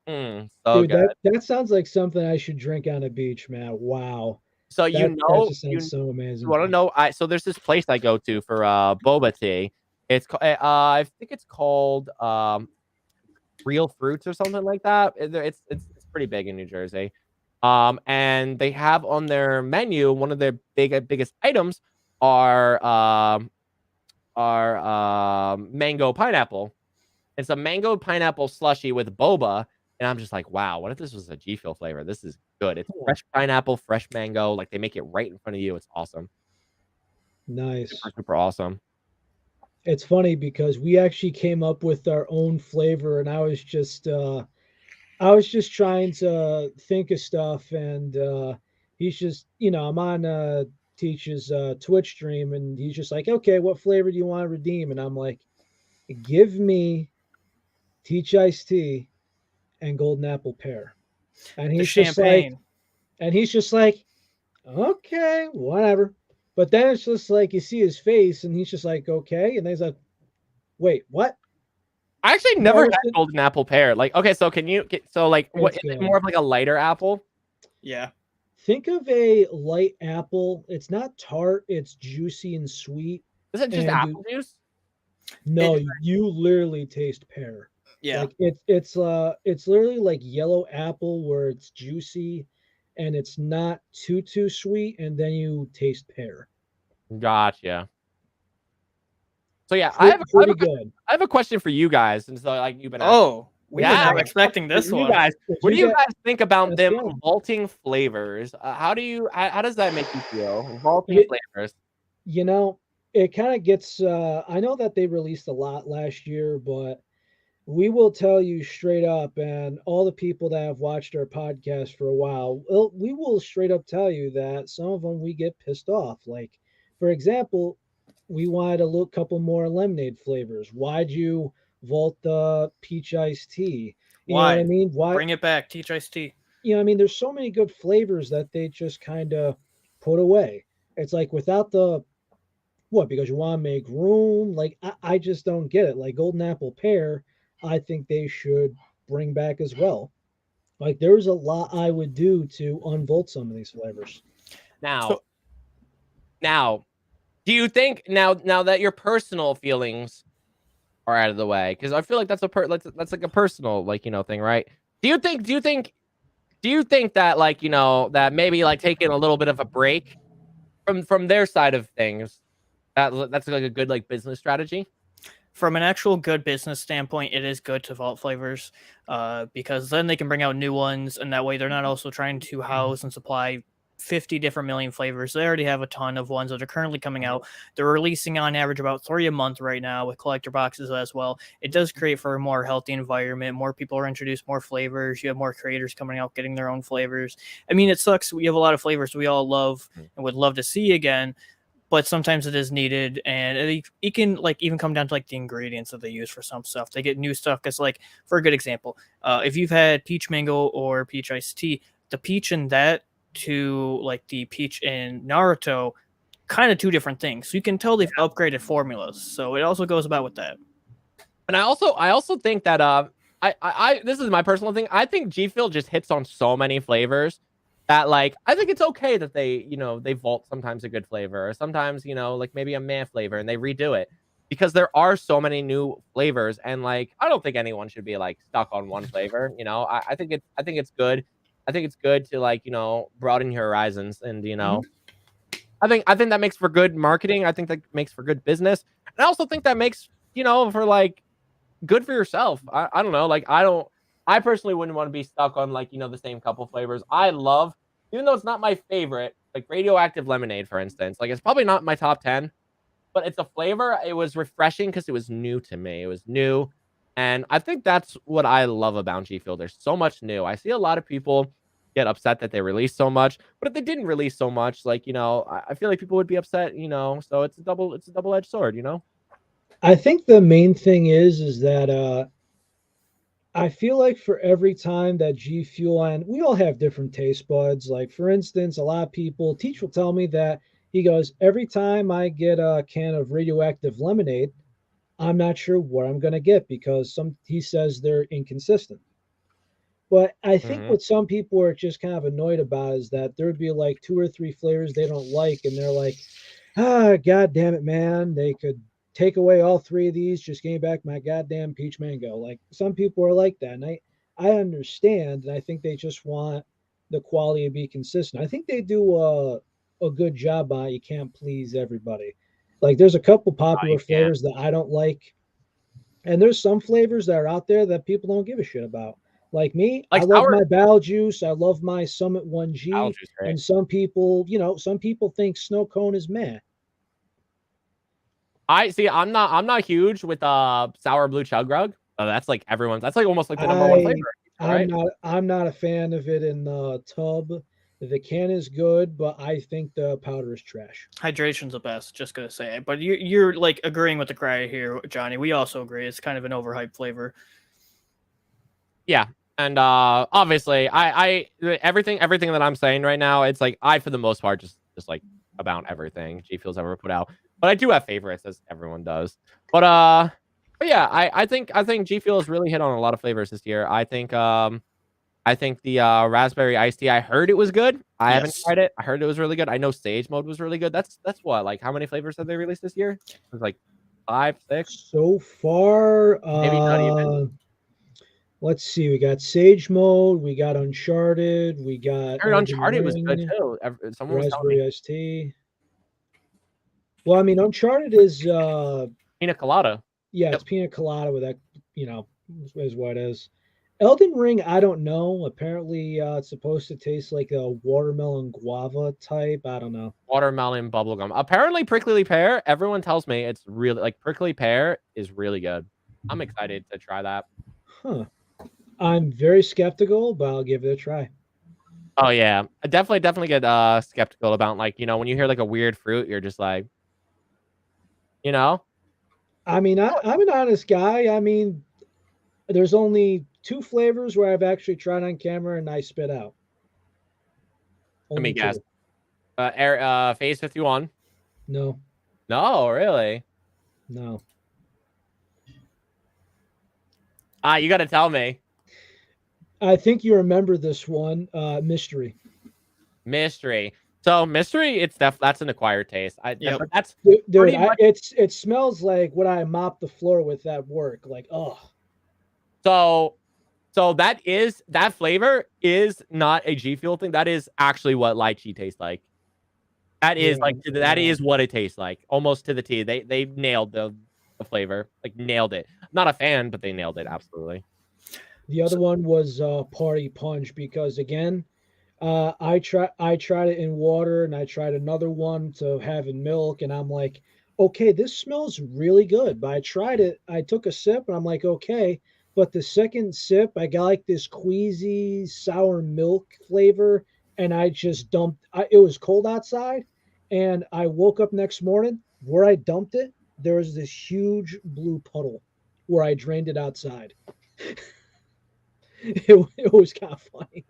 so dude, good. That sounds like something I should drink on a beach, man. Wow. So that just sounds so amazing. You want to know? So there's this place I go to for boba tea. It's I think it's called Real Fruits or something like that. It's pretty big in New Jersey. And they have on their menu one of their biggest items are mango pineapple. It's a mango pineapple slushy with boba. And I'm just like, wow, what if this was a G Fuel flavor? This is good. It's fresh pineapple, fresh mango. Like they make it right in front of you. It's awesome. Nice. Super awesome. It's funny because we actually came up with our own flavor, and I was just trying to think of stuff, and he's just, I'm on Teach's Twitch stream, and he's just like, okay, what flavor do you want to redeem? And I'm like, give me Teach Iced Tea and Golden Apple Pear. And he's just like, okay, whatever. But then it's just like you see his face, and he's just like, okay, and then he's like, wait, what? I actually never had Golden Apple Pear. Like, okay, so can you get what is it more of like a lighter apple? Yeah. Think of a light apple. It's not tart, it's juicy and sweet. Is it just apple juice? No, you literally taste pear. Yeah. Like it's literally like yellow apple where it's juicy and it's not too sweet, and then you taste pear. Gotcha. So yeah, I have a question for you guys, and so like you've been we were not expecting this one. You guys, what do you guys think about them vaulting flavors? How does that make you feel? Vaulting flavors. It kind of gets. I know that they released a lot last year, but we will tell you straight up, and all the people that have watched our podcast for a while, we will straight up tell you that some of them we get pissed off. Like, for example, we wanted a couple more lemonade flavors. Why'd you vault the peach iced tea? You know what I mean? Why bring it back, peach iced tea? There's so many good flavors that they just kind of put away. It's like without the because you want to make room. Like I just don't get it. Like Golden Apple Pear, I think they should bring back as well. Like there's a lot I would do to unvolt some of these flavors. Now, do you think now that your personal feelings are out of the way, because I feel like that's that's like a personal thing, right? Do you think that that maybe like taking a little bit of a break from their side of things, that's like a good business strategy? From an actual good business standpoint, it is good to vault flavors because then they can bring out new ones, and that way they're not also trying to house and supply 50 different million flavors. They already have a ton of ones that are currently coming out. They're releasing on average about 3 a month right now with collector boxes as well. It does create for a more healthy environment. More people are introduced, more flavors. You have more creators coming out getting their own flavors. I mean, it sucks. We have a lot of flavors we all love and would love to see again, but sometimes it is needed, and it can even come down to the ingredients that they use for some stuff. They get new stuff because, for a good example, if you've had peach mango or peach iced tea, the peach in that to the peach in Naruto, kind of two different things. So you can tell they've upgraded formulas. So it also goes about with that. And I also think that I this is my personal thing. I think G Fuel just hits on so many flavors that I think it's okay that they they vault sometimes a good flavor, or sometimes maybe a meh flavor and they redo it. because there are so many new flavors, and like I don't think anyone should be like stuck on one flavor. You know, I think it's good. I think it's good to like broaden your horizons, and I think that makes for good marketing. I think that makes for good business, and I also think that makes for like good for yourself. I don't know, like I personally wouldn't want to be stuck on like the same couple flavors. I love, even though it's not my favorite, like radioactive lemonade, for instance. Like it's probably not my top 10. But it's a flavor. It was refreshing because it was new to me. It was new. And I think that's what I love about G Fuel. There's so much new. I see a lot of people get upset that they release so much, but if they didn't release so much, like, I feel like people would be upset, so it's a double-edged sword, I think the main thing is that I feel like for every time that G Fuel, and we all have different taste buds. Like for instance, a lot of people, Teach will tell me that he goes, every time I get a can of radioactive lemonade, I'm not sure what I'm gonna get because he says they're inconsistent. But I think Mhm. what some people are just kind of annoyed about is that there'd be like 2 or 3 flavors they don't like, and they're like, god damn it, man, they could take away all 3 of these, just give me back my goddamn peach mango. Like some people are like that, and I understand, and I think they just want the quality to be consistent. I think they do a good job on it. You can't please everybody. Like there's a couple You popular can't. flavors that I don't like, and there's some flavors that are out there that people don't give a shit about. Like me, I Like love sour my Battle Juice. I love my Summit 1G. algae is great. And some people, some people think snow cone is meh. I see. I'm not huge with sour blue chug rug. That's like everyone's. That's like almost like the number one flavor, right? I'm not a fan of it in the tub. The can is good, but I think the powder is trash. Hydration's the best. Just gonna say, but you're like agreeing with the cry here, Johnny. We also agree it's kind of an overhyped flavor. Yeah. And obviously I everything that I'm saying right now, it's like I for the most part just like about everything G Fuel's ever put out. But I do have favorites, as everyone does. But yeah, I think G Fuel has really hit on a lot of flavors this year. I think the raspberry iced tea, I heard it was good. I haven't Yes. tried it. I heard it was really good. I know Sage Mode was really good. That's what, like how many flavors have they released this year? It was like 5, 6, So far, maybe not even. let's see. We got Sage Mode. We got Uncharted. We got I heard Elden Uncharted was good Ring. too. Someone was telling me Raspberry iced tea. Well, I mean, Uncharted is pina colada. yeah, Yep. it's pina colada with that, is what it is. Elden Ring, I don't know. Apparently, it's supposed to taste like a watermelon guava type. I don't know. Watermelon bubblegum. Apparently, prickly pear. Everyone tells me it's really like prickly pear is really good. I'm excited to try that. Huh. I'm very skeptical, but I'll give it a try. Oh yeah, I definitely get skeptical about like when you hear like a weird fruit, you're just like, you know. I mean, I'm an honest guy. I mean, there's only 2 flavors where I've actually tried on camera and I spit out. Let me Only guess. 2. Phase 51. No, No, really. no. You got to tell me. I think you remember this one, Mystery. Mystery. So mystery, that's an acquired taste. Yep. That's Dude, pretty much. it smells like when I mop the floor with at work. Like, oh. So that flavor is not a G Fuel thing. That is actually what lychee tastes like. That is that is what it tastes like, almost to the T. They nailed the flavor, like nailed it. I'm not a fan, but they nailed it absolutely. The other one was Party Punch because again, I tried it in water and I tried another one to have in milk and I'm like, okay, this smells really good. But I tried it, I took a sip and I'm like, okay. But the second sip, I got like this queasy sour milk flavor and I just dumped. It was cold outside and I woke up next morning where I dumped it. There was this huge blue puddle where I drained it outside. It was kind of funny.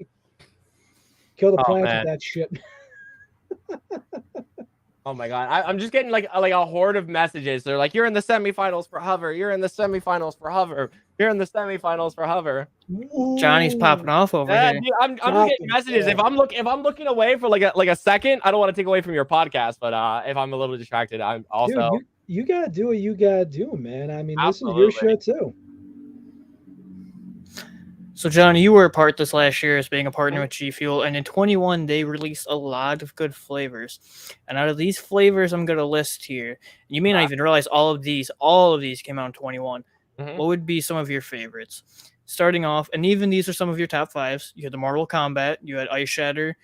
Kill the plants with that shit. Oh my god, I'm just getting like a horde of messages. They're like, "You're in the semifinals for Hover. You're in the semifinals for Hover. You're in the semifinals for Hover." Johnny's popping off over here. Dude, I'm just getting messages. Yeah. If I'm looking away for like a second, I don't want to take away from your podcast, but if I'm a little distracted, I'm also. You gotta do what you gotta do, man. I mean, this is your Absolutely. show too. So, Johnny, you were a part this last year as being a partner with G Fuel, and in 21 they released a lot of good flavors. And out of these flavors, I'm gonna list here. You may not even realize all of these came out in 21. Mhm. What would be some of your favorites? Starting off, and even these are some of your top fives. You had the Mortal Kombat, you had Ice Shatter,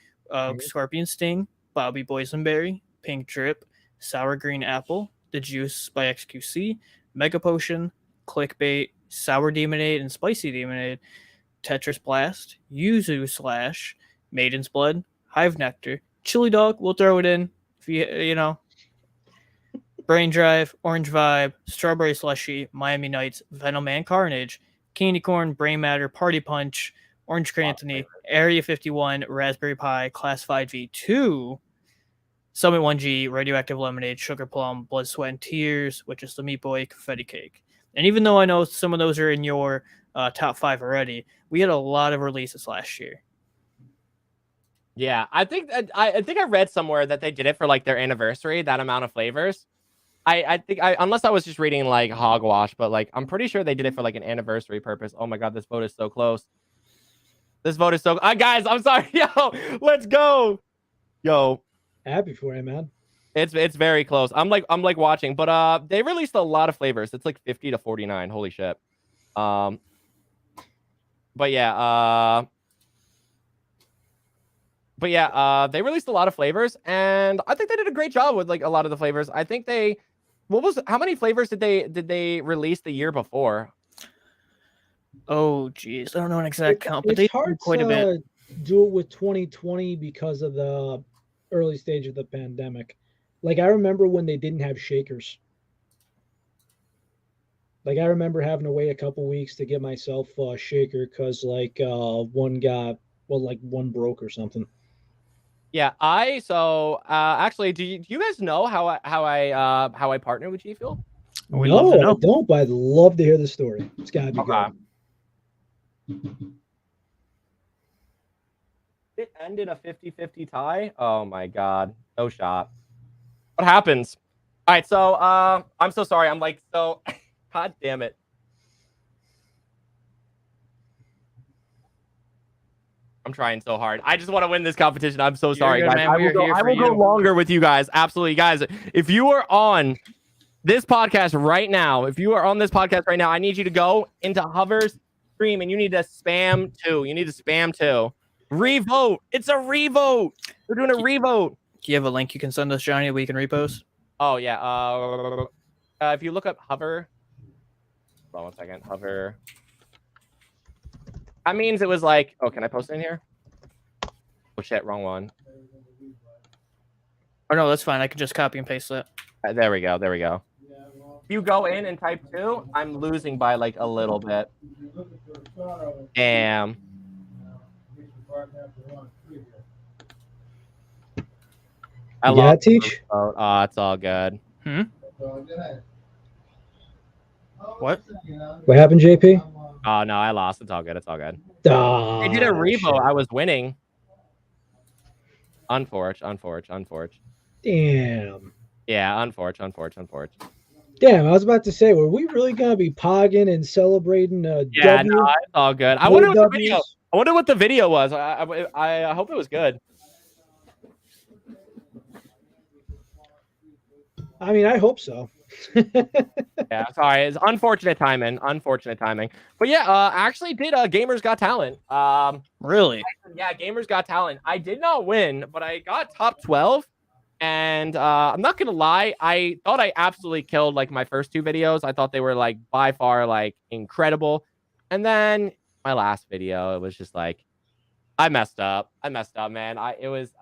Scorpion Sting, Bobby Boysenberry, Pink Drip, Sour Green Apple, The Juice by XQC, Mega Potion, Clickbait, Sour Demonade, and Spicy Demonade, Tetris Blast, Yuzu Slash, Maiden's Blood, Hive Nectar, Chili Dog, we'll throw it in if you know. Brain Drive, Orange Vibe, Strawberry Slushy, Miami Nights, Venom and Carnage, Candy Corn, Brain Matter, Party Punch, Orange Crantony, Area 51, Raspberry Pi, Classified V2, Summit 1G, Radioactive Lemonade, Sugar Plum, Blood, Sweat, and Tears, which is the Meat Boy Confetti Cake. And even though I know some of those are in your top 5 already, we had a lot of releases last year. Yeah, I think I read somewhere that they did it for like their anniversary, that amount of flavors. I think unless I was just reading like hogwash, but like I'm pretty sure they did it for like an anniversary purpose. Oh my god, this vote is so close. This vote is so guys, I'm sorry. Yo, let's go. Yo, Happy for you, man. it's very close. I'm like watching, but they released a lot of flavors. It's like 50 to 49. Holy shit. But yeah, they released a lot of flavors, and I think they did a great job with like a lot of the flavors. I think how many flavors did they release the year before? Oh, geez. I don't know an exact count, but It's they hard did quite a bit. to do it with 2020 because of the early stage of the pandemic. Like I remember when they didn't have shakers. Like I remember having to wait a couple weeks to get myself a shaker because like one broke or something. Yeah, actually, do you guys know how I partnered with G Fuel? We'd love to know. I don't, but I'd love to hear the story. It's gotta be good. It ended a 50-50 tie. Oh my god, no shot. What happens? All right, so I'm so sorry. I'm like so. God damn it. I'm trying so hard. I just want to win this competition. I'm so sorry, good, guys. man. I will go longer with you guys. Absolutely, guys. If you are on this podcast right now, I need you to go into Hover's stream and you need to spam 2. You need to spam 2. Revote. It's a revote. We're doing a revote. Do you have a link you can send us, Johnny, that we can repost? Oh yeah. If you look up Hover, hold on 1 second. Hover. That means it was like, oh, can I post it in here? Oh shit, wrong one. Oh no, that's fine. I can just copy and paste that. There we go. If you go in and type 2, I'm losing by like a little bit. Damn. Teach? Oh, it's all good. What? What happened, JP? Oh no, I lost. It's all good. They did a Shit. revote. I was winning. Unforge. Damn. Yeah, unforge. Damn, I was about to say, were we really gonna be pogging and celebrating Yeah, W? no, it's all good. I wonder what the video was. I hope it was good. I mean, I hope so. Yeah, sorry, it's unfortunate timing. But yeah, actually did Gamers Got Talent. Really? Yeah, Gamers Got Talent. I did not win, but I got top 12. And I'm not gonna lie, I thought I absolutely killed like my first 2 videos. I thought they were like by far like incredible. And then my last video, it was just like I messed up, man. It was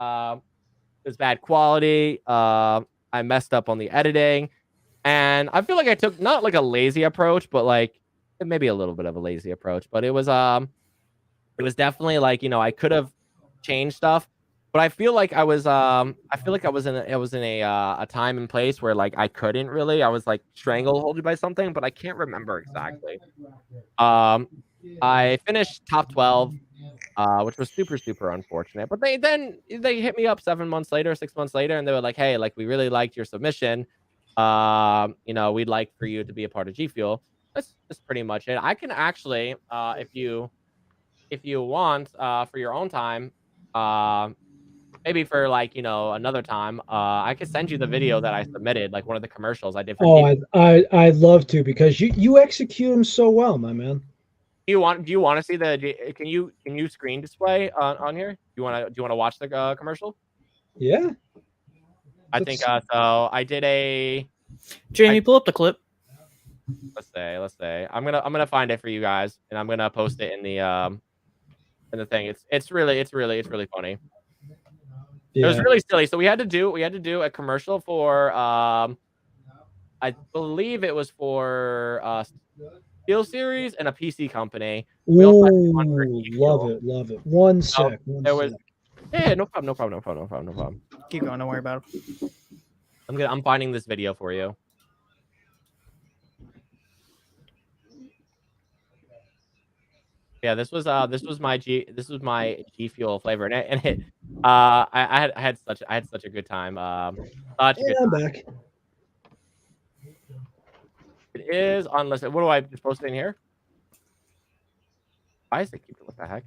bad quality. I messed up on the editing. And I feel like I took not like a lazy approach, but like maybe a little bit of a lazy approach. But it was definitely like, I could have changed stuff, but I feel like I was in a time and place where like I couldn't really. I was like strangleholded by something, but I can't remember exactly. I finished top 12, which was super unfortunate. But they hit me up 6 months later, and they were like, "Hey, like we really liked your submission. you know, we'd like for you to be a part of G Fuel. That's pretty much it. I can actually, if you want, for your own time, maybe for like, you know, another time, I could send you the video that I submitted, like one of the commercials I did for Oh, G. I'd love to because you execute them so well, my man. Do you want to see the? Can you screen display on here? Do you want to watch the commercial? Yeah. I think so. I did a. Jamie, pull up the clip. Let's say. I'm gonna find it for you guys, and I'm gonna post it in the thing. It's really funny. Yeah. It was really silly. So we had to do a commercial for I believe it was for Steel Series and a PC company. We also had to do one for Ooh, E-Fuel. love it. One So sec. One there was sec. yeah, no problem. Keep going. Don't worry about it. I'm finding this video for you. Yeah, this was my G Fuel flavor, and it I had such a good time. Such a good I'm time. back. It is unlisted. What do I just post it in here? Why is it keep it? What the heck?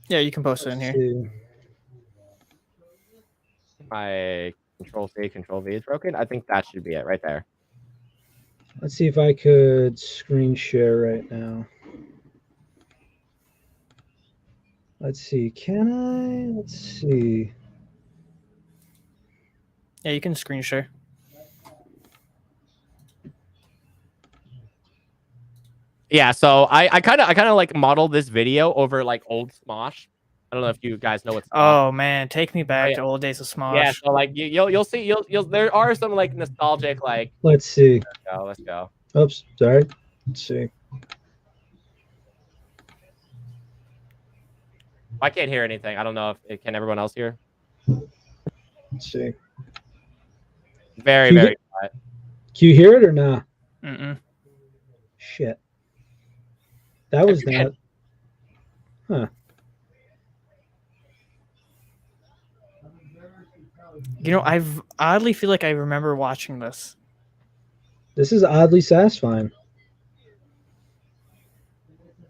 Yeah, you can post it in here. See. My Control C, Control V is broken. I think that should be it right there. Let's see if I could screen share right now. Let's see. Can I? Let's see. Yeah, you can screen share. Yeah, so I kind of like modeled this video over like old Smosh. I don't know if you guys know what's. Oh man, take me back yeah. to old days of Smosh. Yeah, so like you'll see you'll there are some like nostalgic like. Let's see. Let's go. Oops, sorry. Let's see. I can't hear anything. I don't know if it can everyone else hear. Let's see. Very quiet. Can you hear it or not? Shit. That was not. Huh. You know, I've oddly feel like I remember watching this. This is oddly satisfying.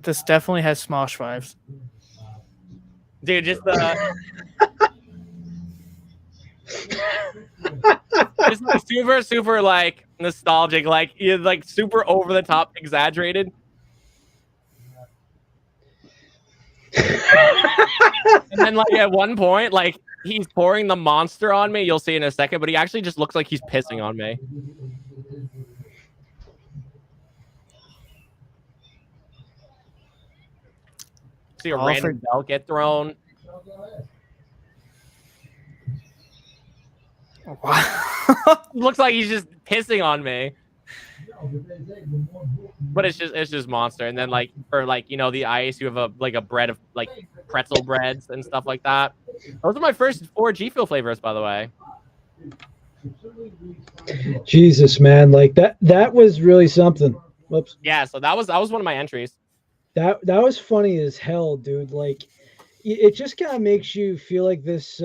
This definitely has Smosh vibes. Dude, just just like super like nostalgic, like like super over the top exaggerated. And then like at one point, like he's pouring the monster on me. You'll see in a second, but he actually just looks like he's pissing on me. See a random belt get thrown. Wow. Looks like he's just pissing on me. But it's just monster. And then like for like, you know, the ice, you have a bread of like pretzel breads and stuff like that. Those are my first 4 G Fuel flavors, by the way. Jesus, man, like that was really something. Whoops. Yeah, so that was one of my entries. That was funny as hell, dude. Like it just kind of makes you feel like this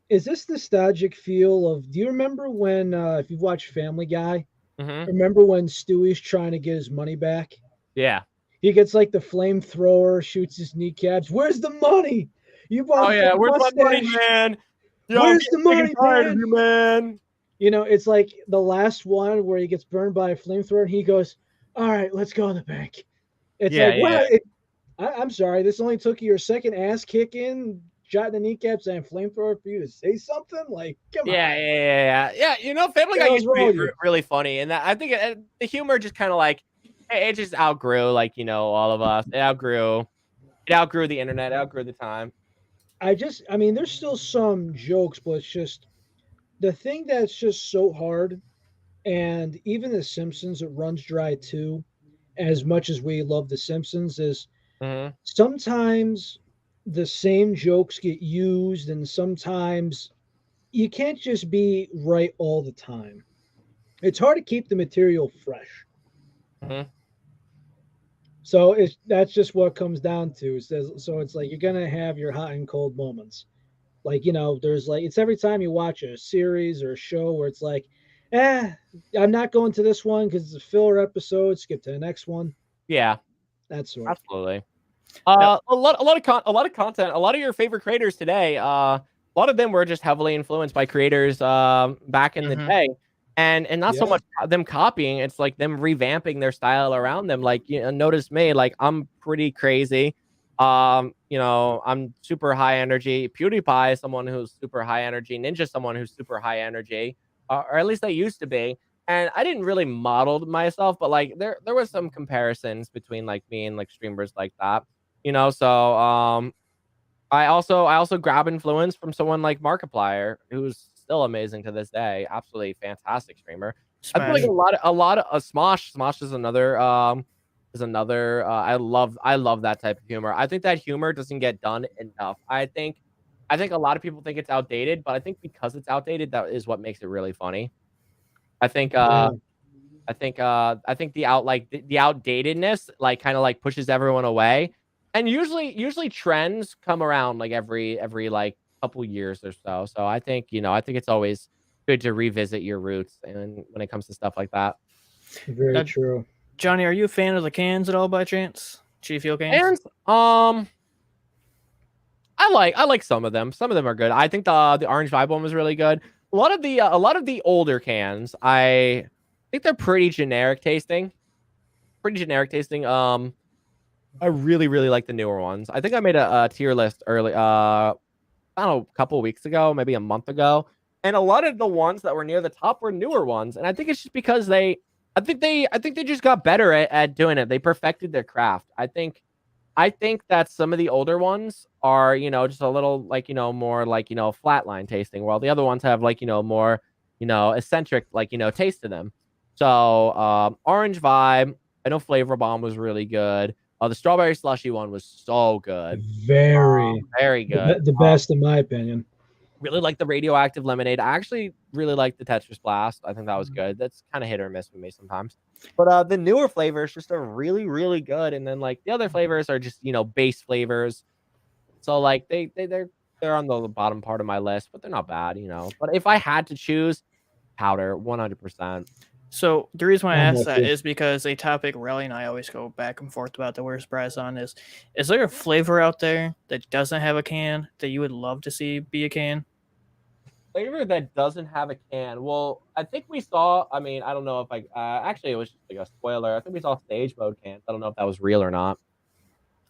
is this nostalgic feel of, do you remember when if you've watched Family Guy, remember when Stewie's trying to get his money back? Yeah. He gets like the flamethrower, shoots his kneecaps. Where's the money? You bought where's my money, man? Yo, where's the money, man? You, man? You know, it's like the last one where he gets burned by a flamethrower and he goes, all right, let's go to the bank. It's like, what? I'm sorry, this only took you your second ass kicking, shot in the kneecaps, and flamethrower for you to say something? Like, come on. Yeah. You know, Family Guy used to be really funny, and I think the humor just kind of like it just outgrew, like, you know, all of us. It outgrew the internet, it outgrew the time. I mean, there's still some jokes, but it's just the thing that's just so hard, and even The Simpsons, it runs dry too. As much as we love The Simpsons, is sometimes the same jokes get used, and sometimes you can't just be right all the time. It's hard to keep the material fresh. So that's just what it comes down to. So it's like you're gonna have your hot and cold moments. Like, you know, there's like, it's every time you watch a series or a show where it's like, I'm not going to this one because it's a filler episode. Skip to the next one. Yeah, That sort. absolutely. Yep. A lot of content. A lot of your favorite creators today. A lot of them were just heavily influenced by creators back in the day, and not so Yeah. much them copying. It's like them revamping their style around them. Like, you know, notice me. Like, I'm pretty crazy. You know, I'm super high energy. PewDiePie is someone who's super high energy. Ninja, someone who's super high energy, or at least they used to be. And I didn't really model myself, but like there was some comparisons between like me and like streamers like that. You know, so I also grab influence from someone like Markiplier, who's still amazing to this day. Absolutely fantastic streamer. I feel like Smash. a lot of Smosh is another I love that type of humor. I think that humor doesn't get done enough. I think a lot of people think it's outdated, but I think because it's outdated, that is what makes it really funny. I think Yeah. I think the outdatedness like kind of like pushes everyone away. And usually trends come around like every like couple years or so. So I think, you know, I think it's always good to revisit your roots and when it comes to stuff like that. Very Now, true. Johnny, are you a fan of the cans at all by chance? G Fuel cans? And I like some of them. Some of them are good. I think the orange vibe one was really good. A lot of the older cans, I think they're pretty generic tasting. Pretty generic tasting. I really, really like the newer ones. I think I made a tier list early, I don't know, a couple weeks ago, maybe a month ago, and a lot of the ones that were near the top were newer ones, and I think it's just because I think they just got better at doing it. They perfected their craft. I think that some of the older ones are, you know, just a little like, you know, more like, you know, flatline tasting, while the other ones have like, you know, more, you know, eccentric, like, you know, taste to them. So, orange vibe. I know Flavor Bomb was really good. The strawberry slushy one was so good. Very Very good. the best in my opinion. Really like the radioactive lemonade. I actually really like the Tetris Blast. I think that was good. That's kind of hit or miss with me sometimes. But the newer flavors just are really, really good. And then like the other flavors are just, you know, base flavors. So like they're on the bottom part of my list, but they're not bad, you know. But if I had to choose, powder, 100%. So the reason why I I'm ask with that you. is because a topic Relly and I always go back and forth about the worst prize on is there a flavor out there that doesn't have a can that you would love to see be a can? Flavor that doesn't have a can. Well, I think we saw. I mean, I don't know if I actually it was just like a spoiler. I think we saw stage mode cans. I don't know if that was real or not.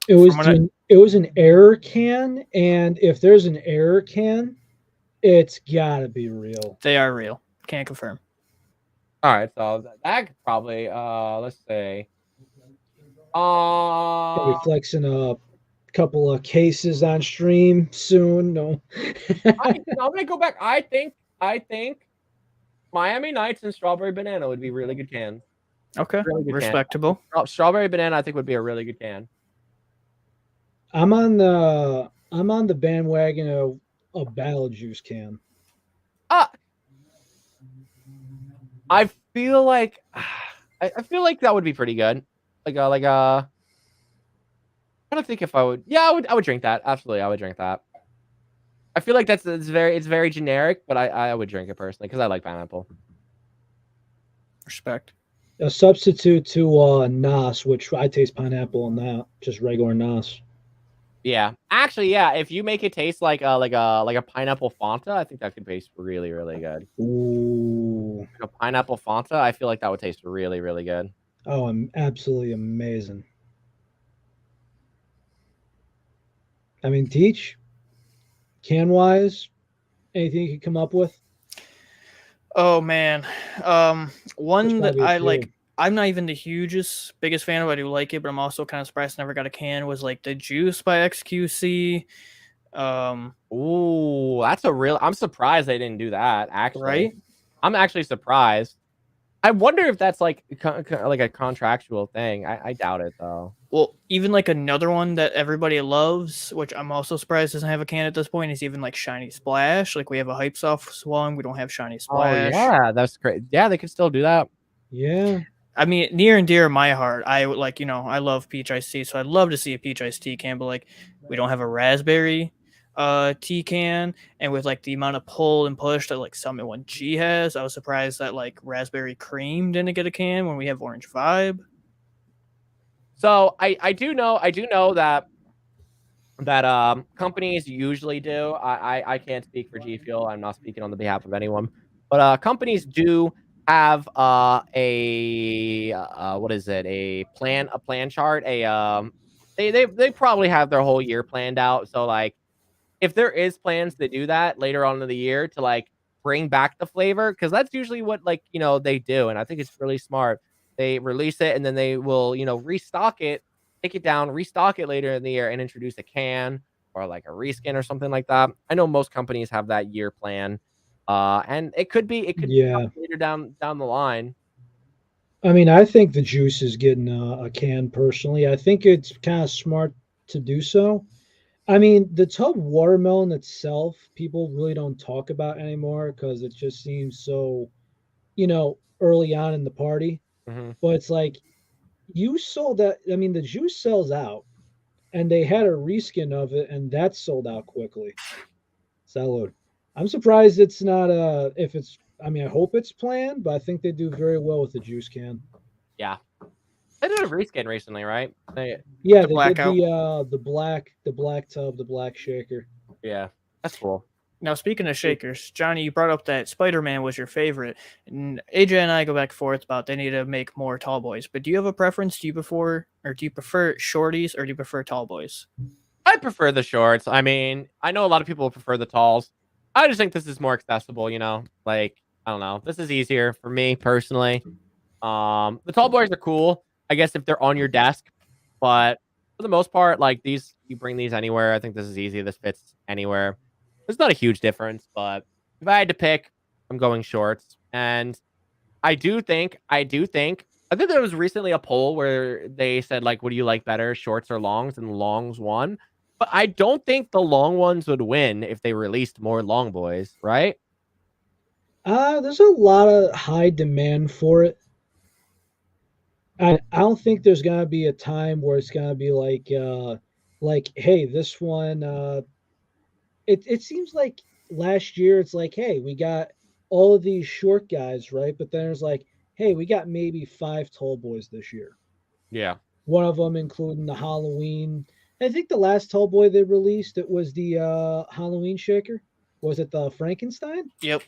It From was what I, it was an error can, and if there's an error can, it's gotta be real. they are real. Can't confirm. All right, so that could probably let's see. Probably flexing a couple of cases on stream soon. No. I'm gonna go back. I think Miami Nights and Strawberry Banana would be really good cans. Okay, Really good can. respectable. Strawberry Banana, I think would be a really good can. I'm on the bandwagon of a battle juice can. Uh I feel like I feel like that would be pretty good. I'm trying to think if I would. Yeah, I would drink that. Absolutely, I would drink that. I feel like it's very generic, but I would drink it personally because I like pineapple. Respect. A substitute to Nas, which I taste pineapple in that, just regular Nas. Yeah, actually, yeah. If you make it taste like a pineapple Fanta, I think that could taste really really good. Ooh. Like a pineapple Fanta, I feel like that would taste really really good. Oh, I'm absolutely amazing. I mean, Teach, can wise, anything you could come up with? Oh man, one that probably a I few. like. I'm not even the biggest fan of. I do like it, but I'm also kind of surprised I never got a can. Was like the Juice by XQC. Ooh, that's a real. I'm surprised they didn't do that. Actually, Right? I'm actually surprised. I wonder if that's like like a contractual thing. I doubt it though. Well, even like another one that everybody loves, which I'm also surprised doesn't have a can at this point, is even like Shiny Splash. Like we have a Hype Soft one, we don't have Shiny Oh Splash. yeah, that's great. Yeah, they could still do that. Yeah. I mean, near and dear to my heart, I would like, I love peach iced tea, so I'd love to see a peach iced tea can, but like we don't have a raspberry. T-can, and with like the amount of pull and push that like Summit 1G has, I was surprised that like Raspberry Cream didn't get a can when we have Orange Vibe. So I do know that companies usually do. I can't speak for G Fuel. I'm not speaking on the behalf of anyone, but companies do have what is it, a plan chart, they probably have their whole year planned out. So like if there is plans to do that later on in the year to like bring back the flavor, because that's usually what, like, they do, and I think it's really smart. They release it and then they will, restock it, take it down, restock it later in the year, and introduce a can or like a reskin or something like that. I know most companies have that year plan, and it could be Yeah. later down the line. I mean, I think the juice is getting a can personally. I think it's kind of smart to do so. I mean, the tub watermelon itself, people really don't talk about anymore because it just seems so, early on in the party. Hmm. But it's like you sold that. I mean, the juice sells out, and they had a reskin of it, and that sold out quickly. Salud. I'm surprised it's not if it's. I mean, I hope it's planned, but I think they do very well with the juice can. Yeah, they did a reskin recently, right? Yeah, The they did blackout. the black tub, the black shaker. Yeah, that's cool. Now, speaking of shakers, Johnny, you brought up that Spider-Man was your favorite, and AJ and I go back and forth about they need to make more tall boys. But do you have a preference? Do you prefer shorties, or do you prefer tall boys? I prefer the shorts. I mean, I know a lot of people prefer the talls. I just think this is more accessible, Like, I don't know. This is easier for me personally. The tall boys are cool, I guess, if they're on your desk, but for the most part, like these, you bring these anywhere. I think this is easy. This fits anywhere. There's not a huge difference, but if I had to pick, I'm going shorts. And I think there was recently a poll where they said, like, what do you like better, shorts or longs? And longs won. But I don't think the long ones would win if they released more long boys, right? There's a lot of high demand for it. I don't think there's gonna be a time where it's gonna be like, hey, this one. It seems like last year it's like, hey, we got all of these short guys, right? But then it's like, hey, we got maybe 5 tall boys this year. Yeah. One of them including the Halloween. I think the last tall boy they released, it was the Halloween shaker. Was it the Frankenstein? Yep.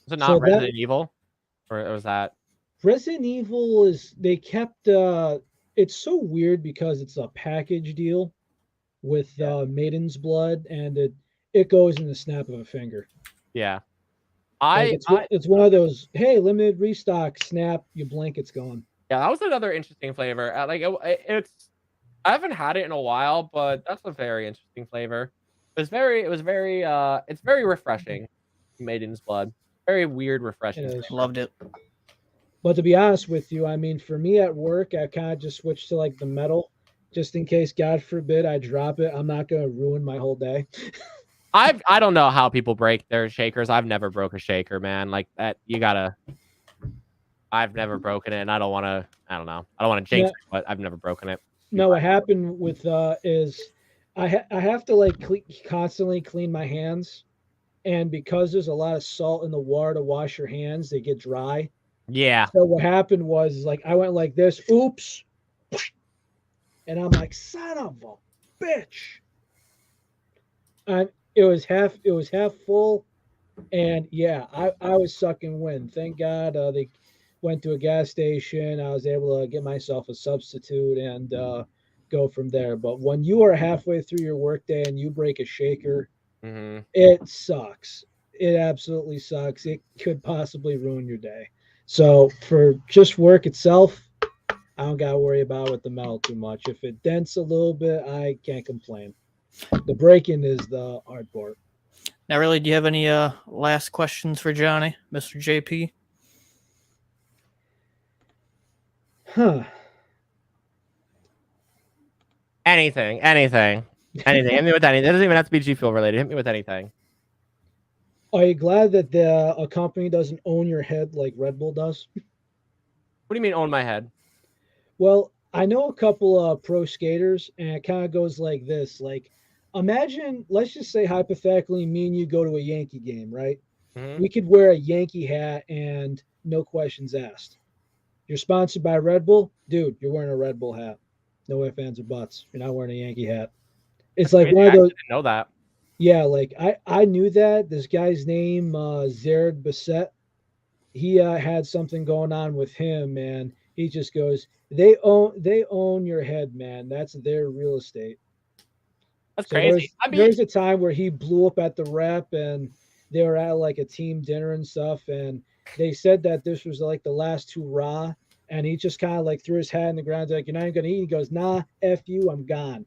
Was it So not that Resident Evil? Or was that? Resident Evil is they kept it's so weird because it's a package deal with Yeah. Maiden's Blood, and it goes in the snap of a finger. Yeah. Like I, I, it's one of those, hey, limited restock, snap, you blink, it's gone. yeah, that was another interesting flavor. I haven't had it in a while, but that's a very interesting flavor. It's very refreshing. Maiden's Blood. Very weird, It refreshing is. flavor. Loved it. But to be honest with you, I mean, for me at work, I kind of just switched to like the metal, just in case, God forbid, I drop it. I'm not gonna ruin my whole day. I don't know how people break their shakers. I've never broke a shaker, man. Like that, I've never broken it, and I don't want to. I don't know. I don't want to jinx No, it, but I've never broken it. no, what happened with is I have to like constantly clean my hands, and because there's a lot of salt in the water to wash your hands, they get dry. Yeah. So what happened was like I went like this, oops, and I'm like, son of a bitch. And it was half full, and yeah, I was sucking wind. Thank God they went to a gas station. I was able to get myself a substitute and go from there. But when you are halfway through your workday and you break a shaker, Hmm. it sucks. It absolutely sucks. It could possibly ruin your day. So for just work itself, I don't gotta worry about it with the metal too much. If it dents a little bit, I can't complain. The breaking is the hard part. Now, really, do you have any last questions for Johnny, Mr. JP? Huh. Anything. Hit me with anything. It doesn't even have to be G Fuel related. Hit me with anything. Are you glad that a company doesn't own your head like Red Bull does? What do you mean own my head? Well, I know a couple of pro skaters, and it kind of goes like this: like, imagine, let's just say hypothetically, me and you go to a Yankee game, right? Mhm. We could wear a Yankee hat and no questions asked. You're sponsored by Red Bull, dude. You're wearing a Red Bull hat. No ifs, ands, or buts. You're not wearing a Yankee hat. It's That's like crazy. one I of actually those. didn't know that. Yeah, like I knew that this guy's name Zared Bassett. He had something going on with him, and he just goes, they own your head, man. That's their real estate. That's So there crazy. was I there mean, was a time where he blew up at the rep, and they were at like a team dinner and stuff, and they said that this was like the last hurrah, and he just kind of like threw his hat in the ground, like, "You're not even gonna eat." He goes, "Nah, f you, I'm gone."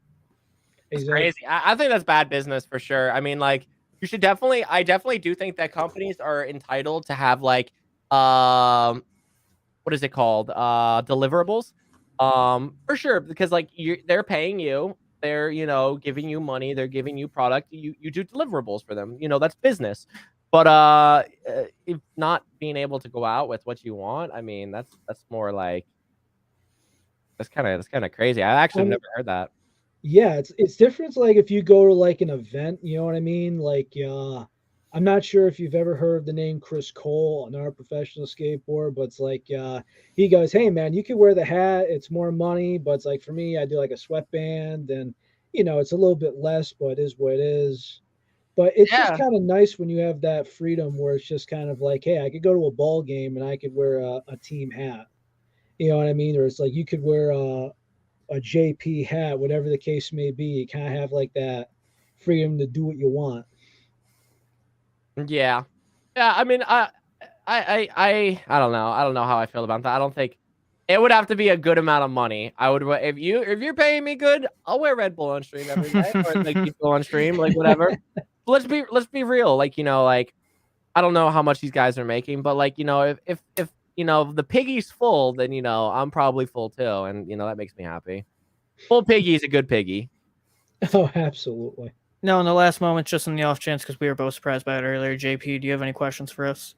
that's He's like, crazy. I think that's bad business for sure. I mean, like, you should definitely. I definitely do think that companies are entitled to have like, what is it called? Deliverables. For sure, because like they're paying you, they're giving you money, they're giving you product. You do deliverables for them. That's business. But if not being able to go out with what you want, I mean, that's more like that's kind of crazy. I actually I have mean, never heard that. yeah, it's different. Like if you go to like an event, you know what I mean? Like I'm not sure if you've ever heard the name Chris Cole, another professional skateboarder, but it's like he goes, "Hey man, you can wear the hat. It's more money, but it's like for me, I do like a sweatband, and it's a little bit less, but it is what it is." But it's just Yeah. kind of nice when you have that freedom where it's just kind of like, hey, I could go to a ball game and I could wear a team hat. You know what I mean? Or it's like you could wear a JP hat, whatever the case may be. You kind of have like that freedom to do what you want. Yeah. Yeah, I mean, I don't know. I don't know how I feel about that. I don't think it would have to be a good amount of money. I would if you're paying me good, I'll wear Red Bull on stream every day or like people on stream, like whatever. Let's be real. Like, like I don't know how much these guys are making, but like, if the piggy's full, then I'm probably full too. And that makes me happy. Full piggy is a good piggy. Oh, absolutely. No, in the last moment, just in the off chance, because we were both surprised by it earlier. JP, do you have any questions for us?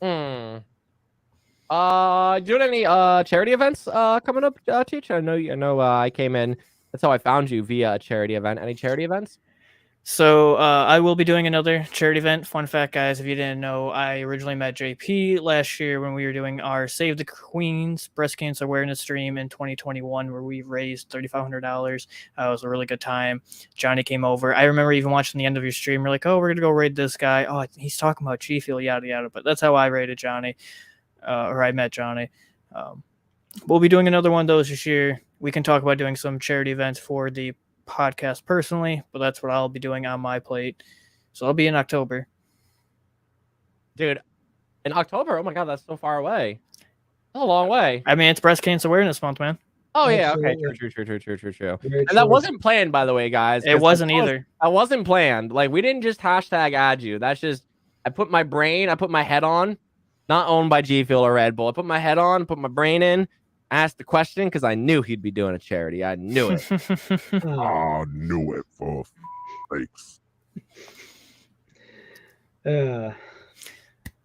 Hmm. Do you have any charity events coming up, Teach? I know I came in. That's how I found you via a charity event. Any charity events? So I will be doing another charity event. Fun fact, guys, if you didn't know, I originally met JP last year when we were doing our Save the Queens breast cancer awareness stream in 2021, where we raised $3,500. It was a really good time. Johnny came over. I remember even watching the end of your stream. We're like, oh, we're gonna go raid this guy. Oh, he's talking about G Fuel, yada yada. But that's how I raided Johnny, or I met Johnny. We'll be doing another one of those this year. We can talk about doing some charity events for the podcast personally, but that's what I'll be doing on my plate. So I'll be in October. Dude, in October? Oh my god, that's so far away. That's a long way. I mean, it's Breast Cancer Awareness Month, man. Oh yeah, okay, Absolutely. true. Very And that true. wasn't planned, by the way, guys. It wasn't either. That wasn't planned. Like, we didn't just hashtag add you. That's just I put my head on. Not owned by G Fuel or Red Bull. I put my head on, put my brain in, asked the question because I knew he'd be doing a charity. I knew it. Oh, I knew it for fakes.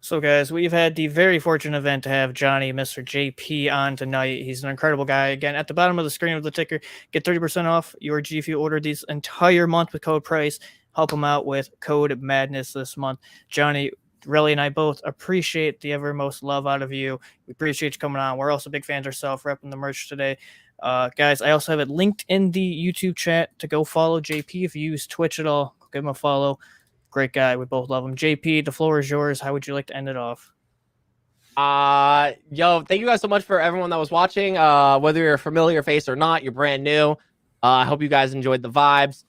So, guys, we've had the very fortunate event to have Johnny, Mr. JP, on tonight. He's an incredible guy. Again, at the bottom of the screen of the ticker, get 30% off your G Fuel order this entire month with code PRICE. Help him out with code MADNESS this month. Johnny, Relly, and I both appreciate the evermost love out of you. We appreciate you coming on. We're also big fans ourselves, repping the merch today. Guys, I also have it linked in the YouTube chat to go follow JP. If you use Twitch at all, give him a follow. Great guy. We both love him. JP, the floor is yours. How would you like to end it off? Yo, thank you guys so much for everyone that was watching. Whether you're a familiar face or not, you're brand new. I hope you guys enjoyed the vibes.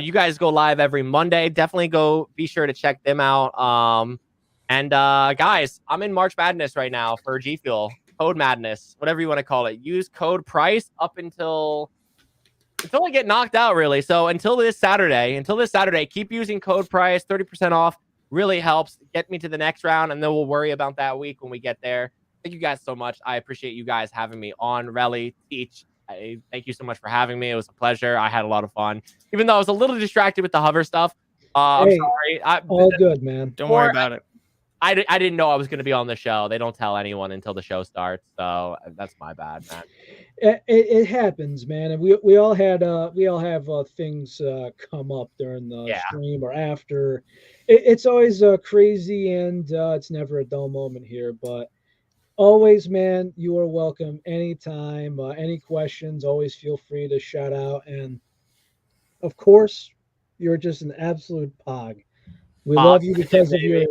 You guys go live every Monday. Definitely go be sure to check them out. And guys, I'm in March Madness right now for G Fuel. Code Madness, whatever you want to call it. Use code PRICE up until I get knocked out, really. So until this Saturday, keep using code PRICE, 30% off. Really helps get me to the next round, and then we'll worry about that week when we get there. Thank you guys so much. I appreciate you guys having me on. Relly, Teach, thank you so much for having me. It was a pleasure. I had a lot of fun, even though I was a little distracted with the hover stuff. I'm sorry. all good, man. Don't worry about it. I didn't know I was going to be on the show. They don't tell anyone until the show starts, so that's my bad, man. It happens, man, and we all have things come up during the Yeah. stream or after. It's always crazy, and it's never a dull moment here. But always, man, you are welcome anytime. Any questions, always feel free to shout out. And of course, you're just an absolute pog. We love you because of your.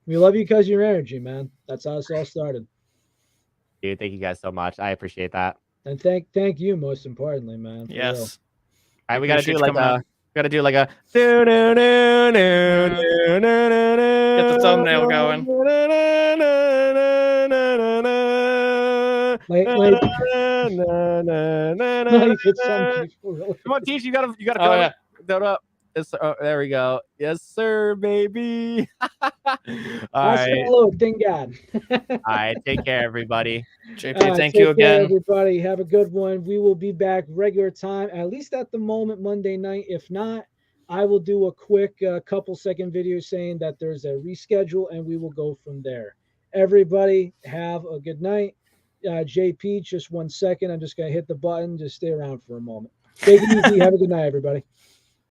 We love you because of your energy, man. That's how it's all started. Dude, thank you guys so much. I appreciate that. And thank you most importantly, man. For real. Yes. All right, we gotta Appreciate do you like coming on. Get the thumbnail going. Get some people really. Come on, Tish, you gotta Oh, yeah. that up. Yes, there we go. Yes, sir, baby. All Hasta right. luego, thank God. All right, take care, everybody. JP, thank take you care, again. everybody. Have a good one. We will be back regular time, at least at the moment, Monday night. If not, I will do a quick couple second video saying that there's a reschedule, and we will go from there. Everybody, have a good night. JP, just 1 second. I'm just gonna hit the button. Just stay around for a moment. Take it easy. Have a good night, everybody.